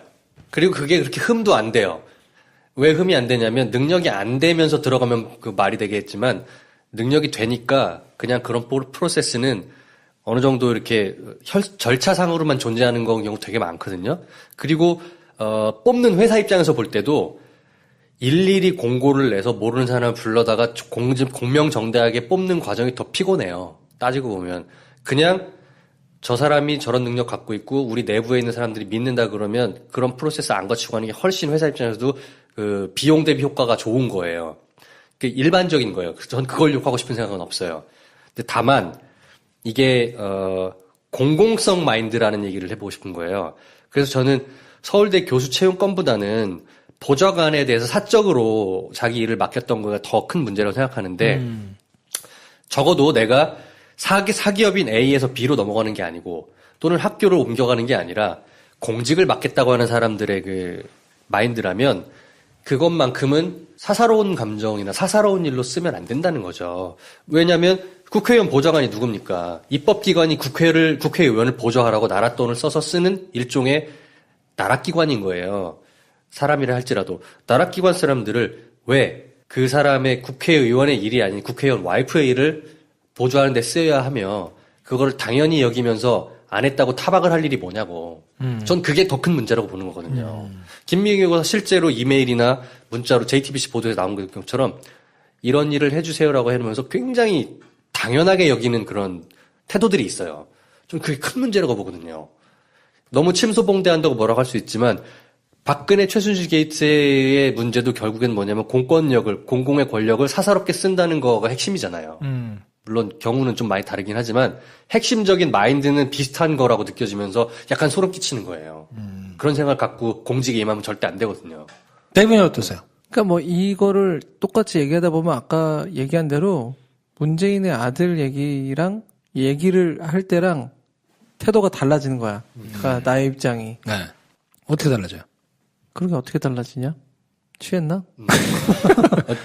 그리고 그게 그렇게 흠도 안 돼요. 왜 흠이 안 되냐면 능력이 안 되면서 들어가면 그 말이 되겠지만 능력이 되니까 그냥 그런 프로세스는 어느 정도 이렇게 절차상으로만 존재하는 경우 되게 많거든요. 그리고 뽑는 회사 입장에서 볼 때도 일일이 공고를 내서 모르는 사람을 불러다가 공명정대하게 뽑는 과정이 더 피곤해요. 따지고 보면 그냥 저 사람이 저런 능력 갖고 있고 우리 내부에 있는 사람들이 믿는다 그러면 그런 프로세스 안 거치고 하는 게 훨씬 회사 입장에서도 그 비용 대비 효과가 좋은 거예요. 그게 일반적인 거예요. 그래서 전 그걸 욕하고 싶은 생각은 없어요. 근데 다만 이게 공공성 마인드라는 얘기를 해보고 싶은 거예요. 그래서 저는 서울대 교수 채용 건보다는 보좌관에 대해서 사적으로 자기 일을 맡겼던 거가 더 큰 문제라고 생각하는데 적어도 내가 사기업인 A에서 B로 넘어가는 게 아니고 또는 학교를 옮겨가는 게 아니라 공직을 맡겠다고 하는 사람들의 그 마인드라면 그것만큼은 사사로운 감정이나 사사로운 일로 쓰면 안 된다는 거죠. 왜냐하면 국회의원 보좌관이 누굽니까? 입법기관이 국회의원을 보좌하라고 나라 돈을 써서 쓰는 일종의 나라기관인 거예요. 사람이라 할지라도 나라기관 사람들을 왜 그 사람의 국회의원의 일이 아닌 국회의원 와이프의 일을 보좌하는 데 쓰여야 하며 그거를 당연히 여기면서 안 했다고 타박을 할 일이 뭐냐고. 전 그게 더 큰 문제라고 보는 거거든요. 김미경가 실제로 이메일이나 문자로 JTBC 보도에 나온 것처럼 이런 일을 해주세요라고 해놓으면서 굉장히 당연하게 여기는 그런 태도들이 있어요. 좀 그게 큰 문제라고 보거든요. 너무 침소봉대한다고 뭐라고 할 수 있지만 박근혜 최순실 게이트의 문제도 결국엔 뭐냐면 공공의 권력을 사사롭게 쓴다는 거가 핵심이잖아요. 물론 경우는 좀 많이 다르긴 하지만 핵심적인 마인드는 비슷한 거라고 느껴지면서 약간 소름 끼치는 거예요. 그런 생각을 갖고 공직에 임하면 절대 안 되거든요. 대변인 어떠세요? 그러니까 뭐 이거를 똑같이 얘기하다 보면 아까 얘기한 대로 문재인의 아들 얘기랑 얘기를 할 때랑 태도가 달라지는 거야. 그러니까 나의 입장이. 네. 어떻게 달라져요? 그게 어떻게 달라지냐? 취했나?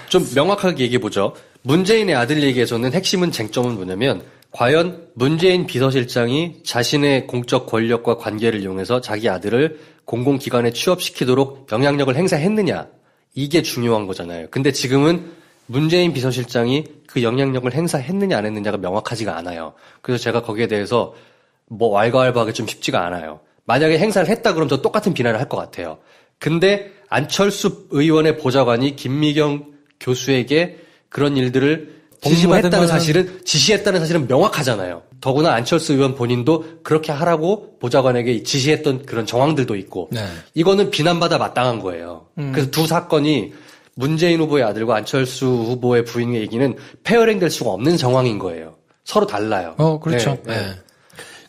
좀 명확하게 얘기해보죠. 문재인의 아들 얘기에서는 핵심은 쟁점은 뭐냐면 과연 문재인 비서실장이 자신의 공적 권력과 관계를 이용해서 자기 아들을 공공기관에 취업시키도록 영향력을 행사했느냐. 이게 중요한 거잖아요. 근데 지금은 문재인 비서실장이 그 영향력을 행사했느냐 안 했느냐가 명확하지가 않아요. 그래서 제가 거기에 대해서 뭐 왈가왈부하기 좀 쉽지가 않아요. 만약에 행사를 했다 그러면 저 똑같은 비난을 할 것 같아요. 근데 안철수 의원의 보좌관이 김미경 교수에게 그런 일들을 지시했다는 사실은 명확하잖아요. 더구나 안철수 의원 본인도 그렇게 하라고 보좌관에게 지시했던 그런 정황들도 있고 네. 이거는 비난받아 마땅한 거예요. 그래서 두 사건이 문재인 후보의 아들과 안철수 후보의 부인의 얘기는 페어링될 수가 없는 정황인 거예요. 서로 달라요. 그렇죠. 네. 네.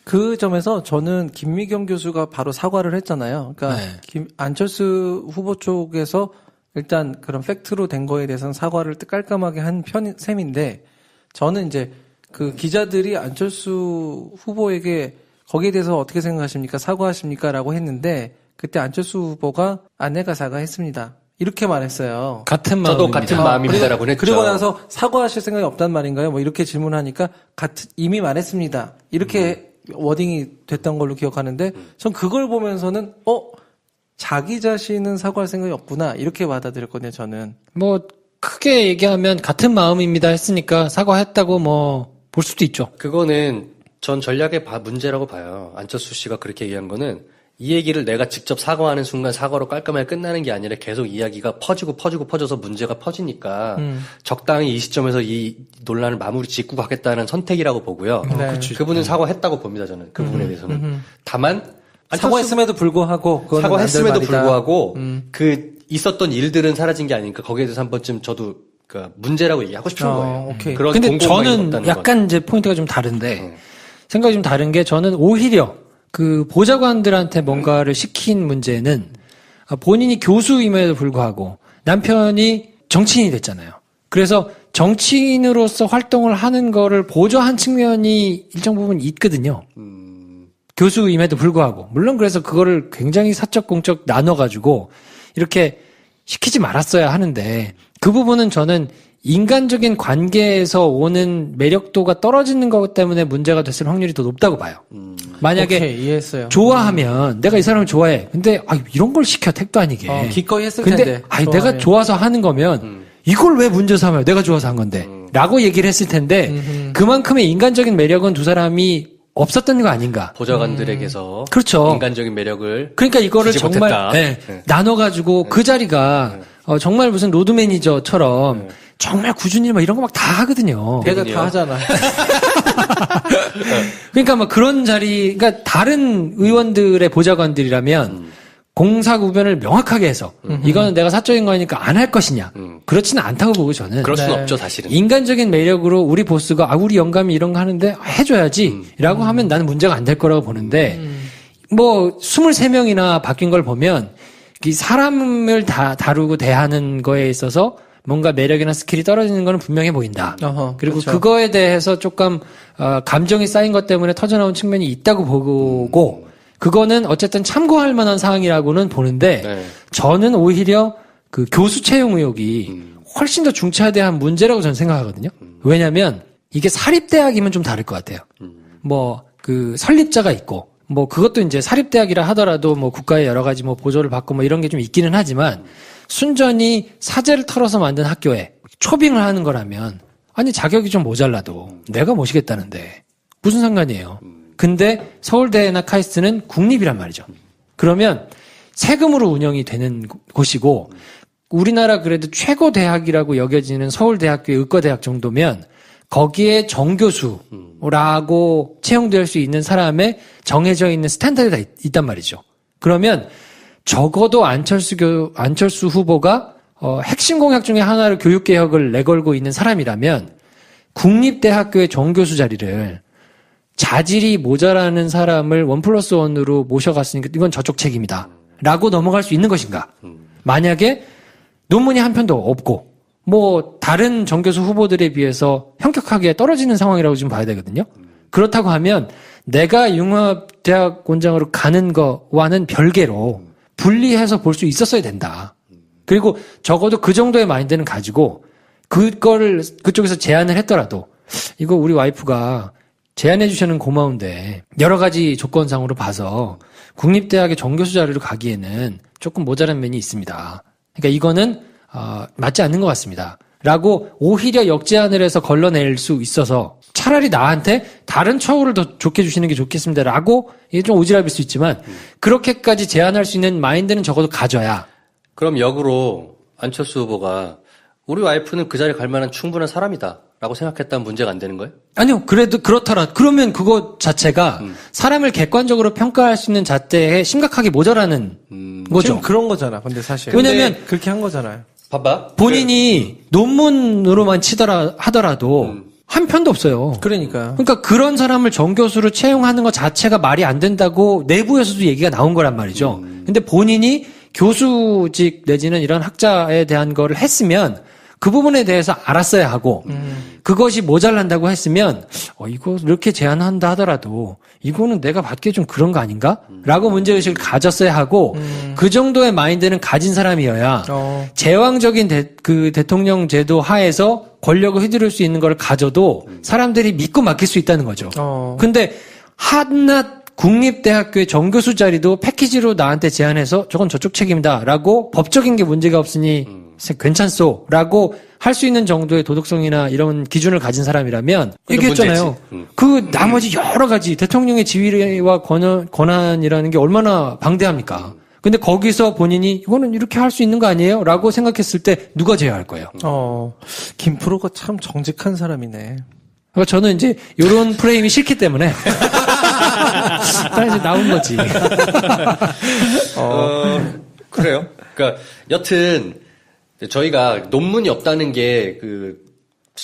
그 점에서 저는 김미경 교수가 바로 사과를 했잖아요. 그러니까 네. 안철수 후보 쪽에서 일단 그런 팩트로 된 거에 대해서는 사과를 깔끔하게 한 셈인데 저는 이제 그 기자들이 안철수 후보에게 거기에 대해서 어떻게 생각하십니까? 사과하십니까? 라고 했는데 그때 안철수 후보가 내가 사과했습니다. 이렇게 말했어요. 같은 마음입니다. 저도 같은 마음입니다라고 했죠. 그리고 나서 사과하실 생각이 없단 말인가요? 뭐 이렇게 질문하니까 이미 말했습니다. 이렇게 워딩이 됐던 걸로 기억하는데 전 그걸 보면서는 자기 자신은 사과할 생각이 없구나 이렇게 받아들였거든요. 저는 뭐 크게 얘기하면 같은 마음입니다 했으니까 사과했다고 뭐 볼 수도 있죠. 그거는 전 전략의 문제라고 봐요. 안철수 씨가 그렇게 얘기한 거는 이 얘기를 내가 직접 사과하는 순간 사과로 깔끔하게 끝나는 게 아니라 계속 이야기가 퍼져서 문제가 퍼지니까 적당히 이 시점에서 이 논란을 마무리 짓고 가겠다는 선택이라고 보고요. 네. 그분은 사과했다고 봅니다. 저는 그 부분에 대해서는. 다만 사과했음에도 불구하고 사과했음에도 불구하고 그 있었던 일들은 사라진 게 아니니까 거기에 대해서 한 번쯤 저도 그 문제라고 얘기하고 싶은 거예요. 오케이. 그런 근데 저는 건. 약간 이제 포인트가 좀 다른데 생각이 좀 다른 게 저는 오히려 그 보좌관들한테 뭔가를 시킨 문제는 본인이 교수임에도 불구하고 남편이 정치인이 됐잖아요. 그래서 정치인으로서 활동을 하는 거를 보조한 측면이 일정 부분 있거든요. 교수임에도 불구하고. 물론 그래서 그거를 굉장히 사적 공적 나눠가지고 이렇게 시키지 말았어야 하는데 그 부분은 저는 인간적인 관계에서 오는 매력도가 떨어지는 것 때문에 문제가 됐을 확률이 더 높다고 봐요. 만약에 오케이, 이해했어요. 좋아하면 내가 이 사람을 좋아해. 근데 이런 걸 시켜 택도 아니게. 기꺼이 했을 근데 텐데. 내가 좋아서 하는 거면 이걸 왜 문제 삼아요? 내가 좋아서 한 건데. 라고 얘기를 했을 텐데 그만큼의 인간적인 매력은 두 사람이 없었던 거 아닌가. 보좌관들에게서 그렇죠. 인간적인 매력을 그러니까 이거를 주지 정말 못했다. 나눠가지고 그 자리가 정말 무슨 로드 매니저처럼 정말 꾸준히 막 이런 거 막 다 하거든요. 걔가 다 하잖아. 그러니까 막 그런 자리, 그러니까 다른 의원들의 보좌관들이라면 공사 구별을 명확하게 해서 이거는 내가 사적인 거니까 안 할 것이냐. 그렇지는 않다고 보고 저는. 그럴 수는 없죠, 사실은. 인간적인 매력으로 우리 보스가 우리 영감이 이런 거 하는데 해줘야지 라고 하면 나는 문제가 안 될 거라고 보는데 뭐 23명이나 바뀐 걸 보면 이 사람을 다루고 대하는 거에 있어서 뭔가 매력이나 스킬이 떨어지는 거는 분명해 보인다. 그리고 그렇죠. 그거에 대해서 조금 감정이 쌓인 것 때문에 터져나온 측면이 있다고 보고 그거는 어쨌든 참고할 만한 사항이라고는 보는데 네. 저는 오히려 그 교수 채용 의혹이 훨씬 더 중차대한 문제라고 저는 생각하거든요. 왜냐하면 이게 사립대학이면 좀 다를 것 같아요. 뭐 그 설립자가 있고 뭐 그것도 이제 사립대학이라 하더라도 뭐 국가의 여러 가지 뭐 보조를 받고 뭐 이런 게 좀 있기는 하지만 순전히 사재를 털어서 만든 학교에 초빙을 하는 거라면 아니 자격이 좀 모자라도 내가 모시겠다는데 무슨 상관이에요. 근데 서울대나 카이스트는 국립이란 말이죠. 그러면 세금으로 운영이 되는 곳이고 우리나라 그래도 최고 대학이라고 여겨지는 서울대학교의 의과대학 정도면 거기에 정교수라고 채용될 수 있는 사람의 정해져 있는 스탠다드가 있단 말이죠. 그러면 적어도 안철수 후보가 핵심 공약 중에 하나를 교육개혁을 내걸고 있는 사람이라면 국립대학교의 정교수 자리를 자질이 모자라는 사람을 1+1으로 모셔갔으니까 이건 저쪽 책임이다. 라고 넘어갈 수 있는 것인가? 만약에 논문이 한 편도 없고 뭐 다른 정교수 후보들에 비해서 현격하게 떨어지는 상황이라고 지금 봐야 되거든요. 그렇다고 하면 내가 융합대학원장으로 가는 거와는 별개로 분리해서 볼 수 있었어야 된다. 그리고 적어도 그 정도의 마인드는 가지고 그거를 그쪽에서 제안을 했더라도 이거 우리 와이프가 제안해 주시는 고마운데 여러 가지 조건상으로 봐서 국립대학의 정교수 자리로 가기에는 조금 모자란 면이 있습니다. 그러니까 이거는 맞지 않는 것 같습니다. 라고 오히려 역제안을 해서 걸러낼 수 있어서 차라리 나한테 다른 처우를 더 좋게 주시는 게 좋겠습니다. 라고 이게 좀 오지랖일 수 있지만 그렇게까지 제안할 수 있는 마인드는 적어도 가져야. 그럼 역으로 안철수 후보가 우리 와이프는 그 자리에 갈 만한 충분한 사람이다 라고 생각했다면 문제가 안 되는 거예요? 아니요. 그래도 그렇더라. 그러면 그거 자체가 사람을 객관적으로 평가할 수 있는 잣대에 심각하게 모자라는 거죠. 지금 그런 거잖아. 근데 사실. 왜냐면 그렇게 한 거잖아요. 봐봐. 본인이 논문으로만 하더라도 한 편도 없어요. 그러니까. 그러니까 그런 사람을 정교수로 채용하는 것 자체가 말이 안 된다고 내부에서도 얘기가 나온 거란 말이죠. 근데 본인이 교수직 내지는 이런 학자에 대한 거를 했으면 그 부분에 대해서 알았어야 하고 그것이 모자란다고 했으면 이거 이렇게 제안한다 하더라도 이거는 내가 받기에 좀 그런 거 아닌가? 라고 문제의식을 가졌어야 하고 그 정도의 마인드는 가진 사람이어야 제왕적인 그 대통령 제도 하에서 권력을 휘두를 수 있는 걸 가져도 사람들이 믿고 맡길 수 있다는 거죠. 근데 한낱 국립대학교의 정교수 자리도 패키지로 나한테 제안해서 저건 저쪽 책임이다 라고 법적인 게 문제가 없으니 괜찮소 라고 할 수 있는 정도의 도덕성이나 이런 기준을 가진 사람이라면 얘기했잖아요. 그 나머지 여러 가지 대통령의 지위와 권한이라는 게 얼마나 방대합니까? 근데 거기서 본인이 이거는 이렇게 할 수 있는 거 아니에요? 라고 생각했을 때 누가 제어할 거예요? 김프로가 참 정직한 사람이네. 그러니까 저는 이제 이런 프레임이 싫기 때문에 이제 나온 거지. 그래요. 그러니까 여튼 저희가 논문이 없다는 게 그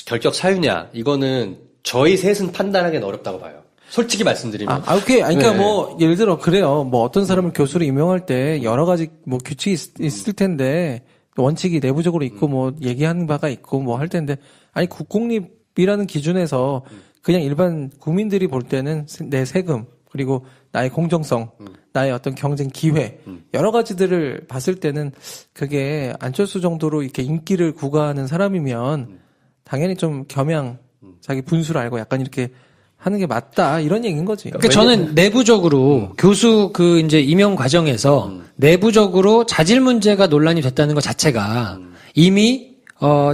결격 사유냐 이거는 저희 셋은 판단하기는 어렵다고 봐요. 솔직히 말씀드리면. 오케이. 그러니까 네. 뭐 예를 들어 그래요. 뭐 어떤 사람을 교수로 임명할 때 여러 가지 뭐 규칙이 있을 텐데 원칙이 내부적으로 있고 뭐 얘기하는 바가 있고 뭐 할 텐데 아니 국공립이라는 기준에서 그냥 일반 국민들이 볼 때는 내 세금 그리고 나의 공정성, 나의 어떤 경쟁 기회 여러 가지들을 봤을 때는 그게 안철수 정도로 이렇게 인기를 구가하는 사람이면 당연히 좀 겸양 자기 분수를 알고 약간 이렇게 하는 게 맞다 이런 얘기인 거지. 그러니까 저는 내부적으로 교수 그 이제 임용 과정에서 내부적으로 자질 문제가 논란이 됐다는 것 자체가 이미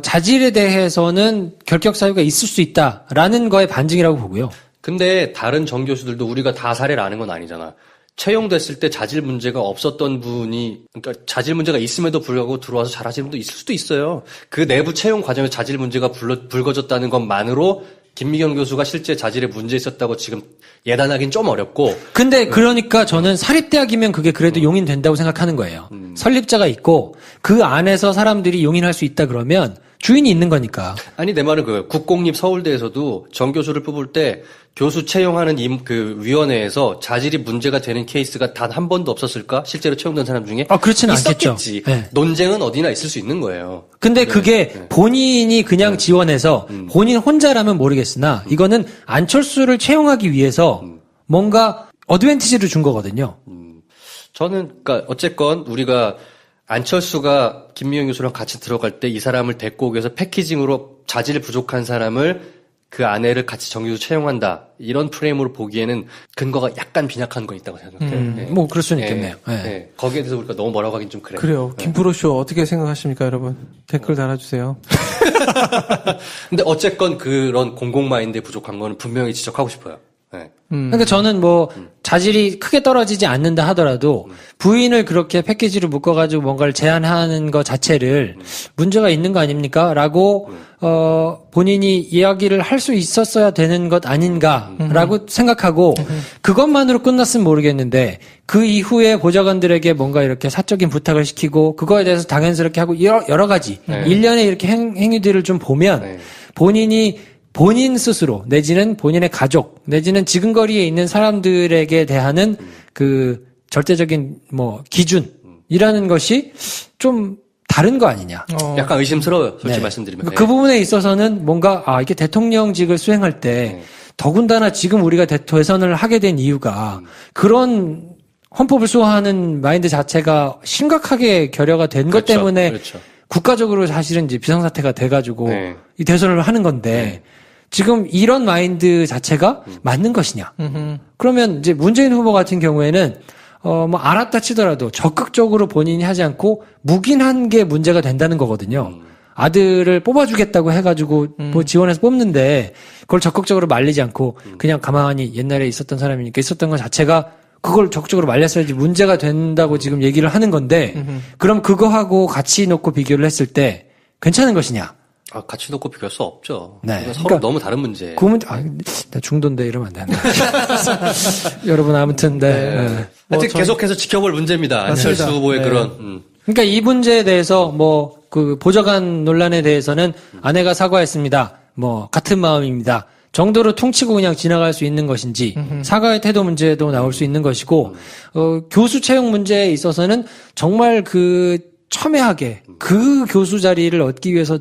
자질에 대해서는 결격 사유가 있을 수 있다라는 거의 반증이라고 보고요. 근데 다른 정 교수들도 우리가 다 사례를 아는 건 아니잖아. 채용됐을 때 자질 문제가 없었던 분이, 그러니까 자질 문제가 있음에도 불구하고 들어와서 잘하시는 분도 있을 수도 있어요. 그 내부 채용 과정에서 자질 문제가 불거졌다는 것만으로 김미경 교수가 실제 자질에 문제 있었다고 지금 예단하기는 좀 어렵고. 근데 그러니까 저는 사립대학이면 그게 그래도 용인된다고 생각하는 거예요. 설립자가 있고 그 안에서 사람들이 용인할 수 있다 그러면 주인이 있는 거니까. 아니, 내 말은 그거예요. 국공립 서울대에서도 정 교수를 뽑을 때 교수 채용하는 그 위원회에서 자질이 문제가 되는 케이스가 단 한 번도 없었을까? 실제로 채용된 사람 중에? 그렇지는 않겠죠. 있었겠지. 네. 논쟁은 어디나 있을 수 있는 거예요. 근데 그게 본인이 그냥 지원해서 본인 혼자라면 모르겠으나 이거는 안철수를 채용하기 위해서 뭔가 어드밴티지를 준 거거든요. 저는, 그러니까 어쨌건 우리가 안철수가 김미경 교수랑 같이 들어갈 때 이 사람을 데리고 오기 위해서 패키징으로 자질 부족한 사람을 그 아내를 같이 정규로 채용한다. 이런 프레임으로 보기에는 근거가 약간 빈약한 건 있다고 생각해요. 네. 뭐 그럴 수는 있겠네요. 네. 네. 네. 거기에 대해서 우리가 너무 뭐라고 하긴 좀 그래요. 그래요. 김프로쇼 어떻게 생각하십니까, 여러분? 댓글 달아주세요. 근데 어쨌건 그런 공공 마인드에 부족한 거는 분명히 지적하고 싶어요. 네. 그러니까 저는 뭐 자질이 크게 떨어지지 않는다 하더라도 부인을 그렇게 패키지로 묶어가지고 뭔가를 제안하는 것 자체를 문제가 있는 거 아닙니까? 라고 본인이 이야기를 할 수 있었어야 되는 것 아닌가라고 생각하고 그것만으로 끝났으면 모르겠는데 그 이후에 보좌관들에게 뭔가 이렇게 사적인 부탁을 시키고 그거에 대해서 당연스럽게 하고 여러 가지 일련의 이렇게 행위들을 좀 보면 본인 스스로 내지는 본인의 가족 내지는 지근거리에 있는 사람들에게 대하는 그 절대적인 뭐 기준이라는 것이 좀 다른 거 아니냐. 약간 의심스러워요. 솔직히 말씀드리면. 그 부분에 있어서는 뭔가 이게 대통령직을 수행할 때 더군다나 지금 우리가 대선을 하게 된 이유가 그런 헌법을 수호하는 마인드 자체가 심각하게 결여가 된 것 때문에 그렇죠. 국가적으로 사실은 이제 비상사태가 돼가지고 이 대선을 하는 건데 지금 이런 마인드 자체가 맞는 것이냐? 그러면 이제 문재인 후보 같은 경우에는 뭐 알았다 치더라도 적극적으로 본인이 하지 않고 묵인한 게 문제가 된다는 거거든요. 아들을 뽑아주겠다고 해가지고 뭐 지원해서 뽑는데 그걸 적극적으로 말리지 않고 그냥 가만히 옛날에 있었던 사람이니까 있었던 것 자체가 그걸 적극적으로 말렸어야지 문제가 된다고 지금 얘기를 하는 건데 그럼 그거하고 같이 놓고 비교를 했을 때 괜찮은 것이냐? 같이 놓고 비교할 수 없죠. 네. 서로 그러니까 너무 다른 문제. 그 문제, 나 중도인데 이러면 안 되는데. 여러분, 아무튼, 네. 하여튼 계속해서 지켜볼 문제입니다. 안철수 후보의 그런. 그러니까 이 문제에 대해서 뭐, 그 보좌관 논란에 대해서는 아내가 사과했습니다. 뭐, 같은 마음입니다. 정도로 퉁치고 그냥 지나갈 수 있는 것인지, 사과의 태도 문제도 나올 수 있는 것이고, 교수 채용 문제에 있어서는 정말 그 첨예하게 그 교수 자리를 얻기 위해서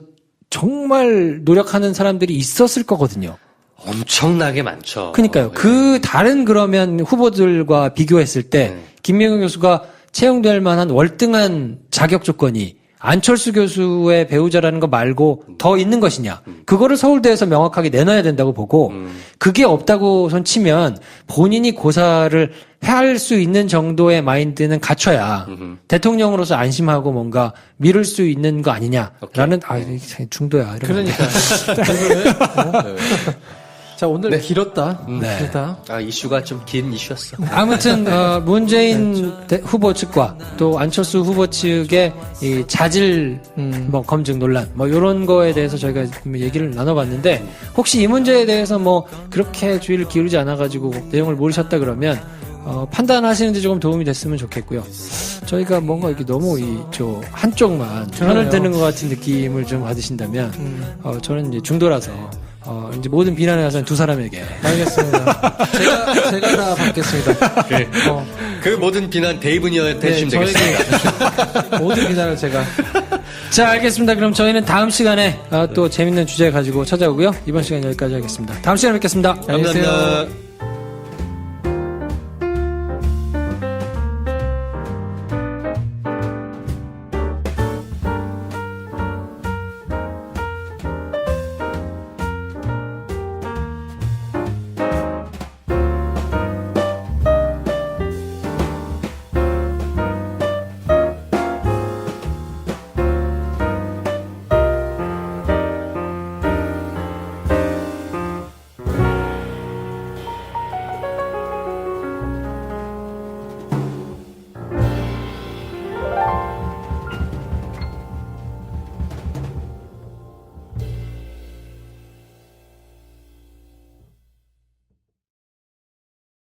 정말 노력하는 사람들이 있었을 거거든요. 엄청나게 많죠. 그러니까요. 그 다른 그러면 후보들과 비교했을 때 김명훈 교수가 채용될 만한 월등한 자격 조건이 안철수 교수의 배우자라는 거 말고 더 있는 것이냐. 그거를 서울대에서 명확하게 내놔야 된다고 보고 그게 없다고 손 치면 본인이 고사를 할 수 있는 정도의 마인드는 갖춰야 대통령으로서 안심하고 뭔가 미룰 수 있는 거 아니냐라는 중도야. 그러니까. 자, 오늘 길었다. 길다. 이슈가 좀 긴 이슈였어. 아무튼 문재인 후보 측과 또 안철수 후보 측의 이 자질 뭐 검증 논란 뭐 이런 거에 대해서 저희가 얘기를 나눠봤는데 혹시 이 문제에 대해서 뭐 그렇게 주의를 기울이지 않아가지고 내용을 모르셨다 그러면 판단하시는데 조금 도움이 됐으면 좋겠고요. 저희가 뭔가 이렇게 너무 저 한쪽만 편을 드는 것 같은 느낌을 좀 받으신다면 저는 이제 중도라서. 이제 모든 비난에 가서는 두 사람에게. 알겠습니다. 제가 다 받겠습니다. 네. 그 모든 비난 데이브니어한테 해주시면 되겠습니다. 모든 비난을 제가. 자, 알겠습니다. 그럼 저희는 다음 시간에 또 재밌는 주제 가지고 찾아오고요. 이번 시간 여기까지 하겠습니다. 다음 시간에 뵙겠습니다. 안녕히 계세요. 감사합니다.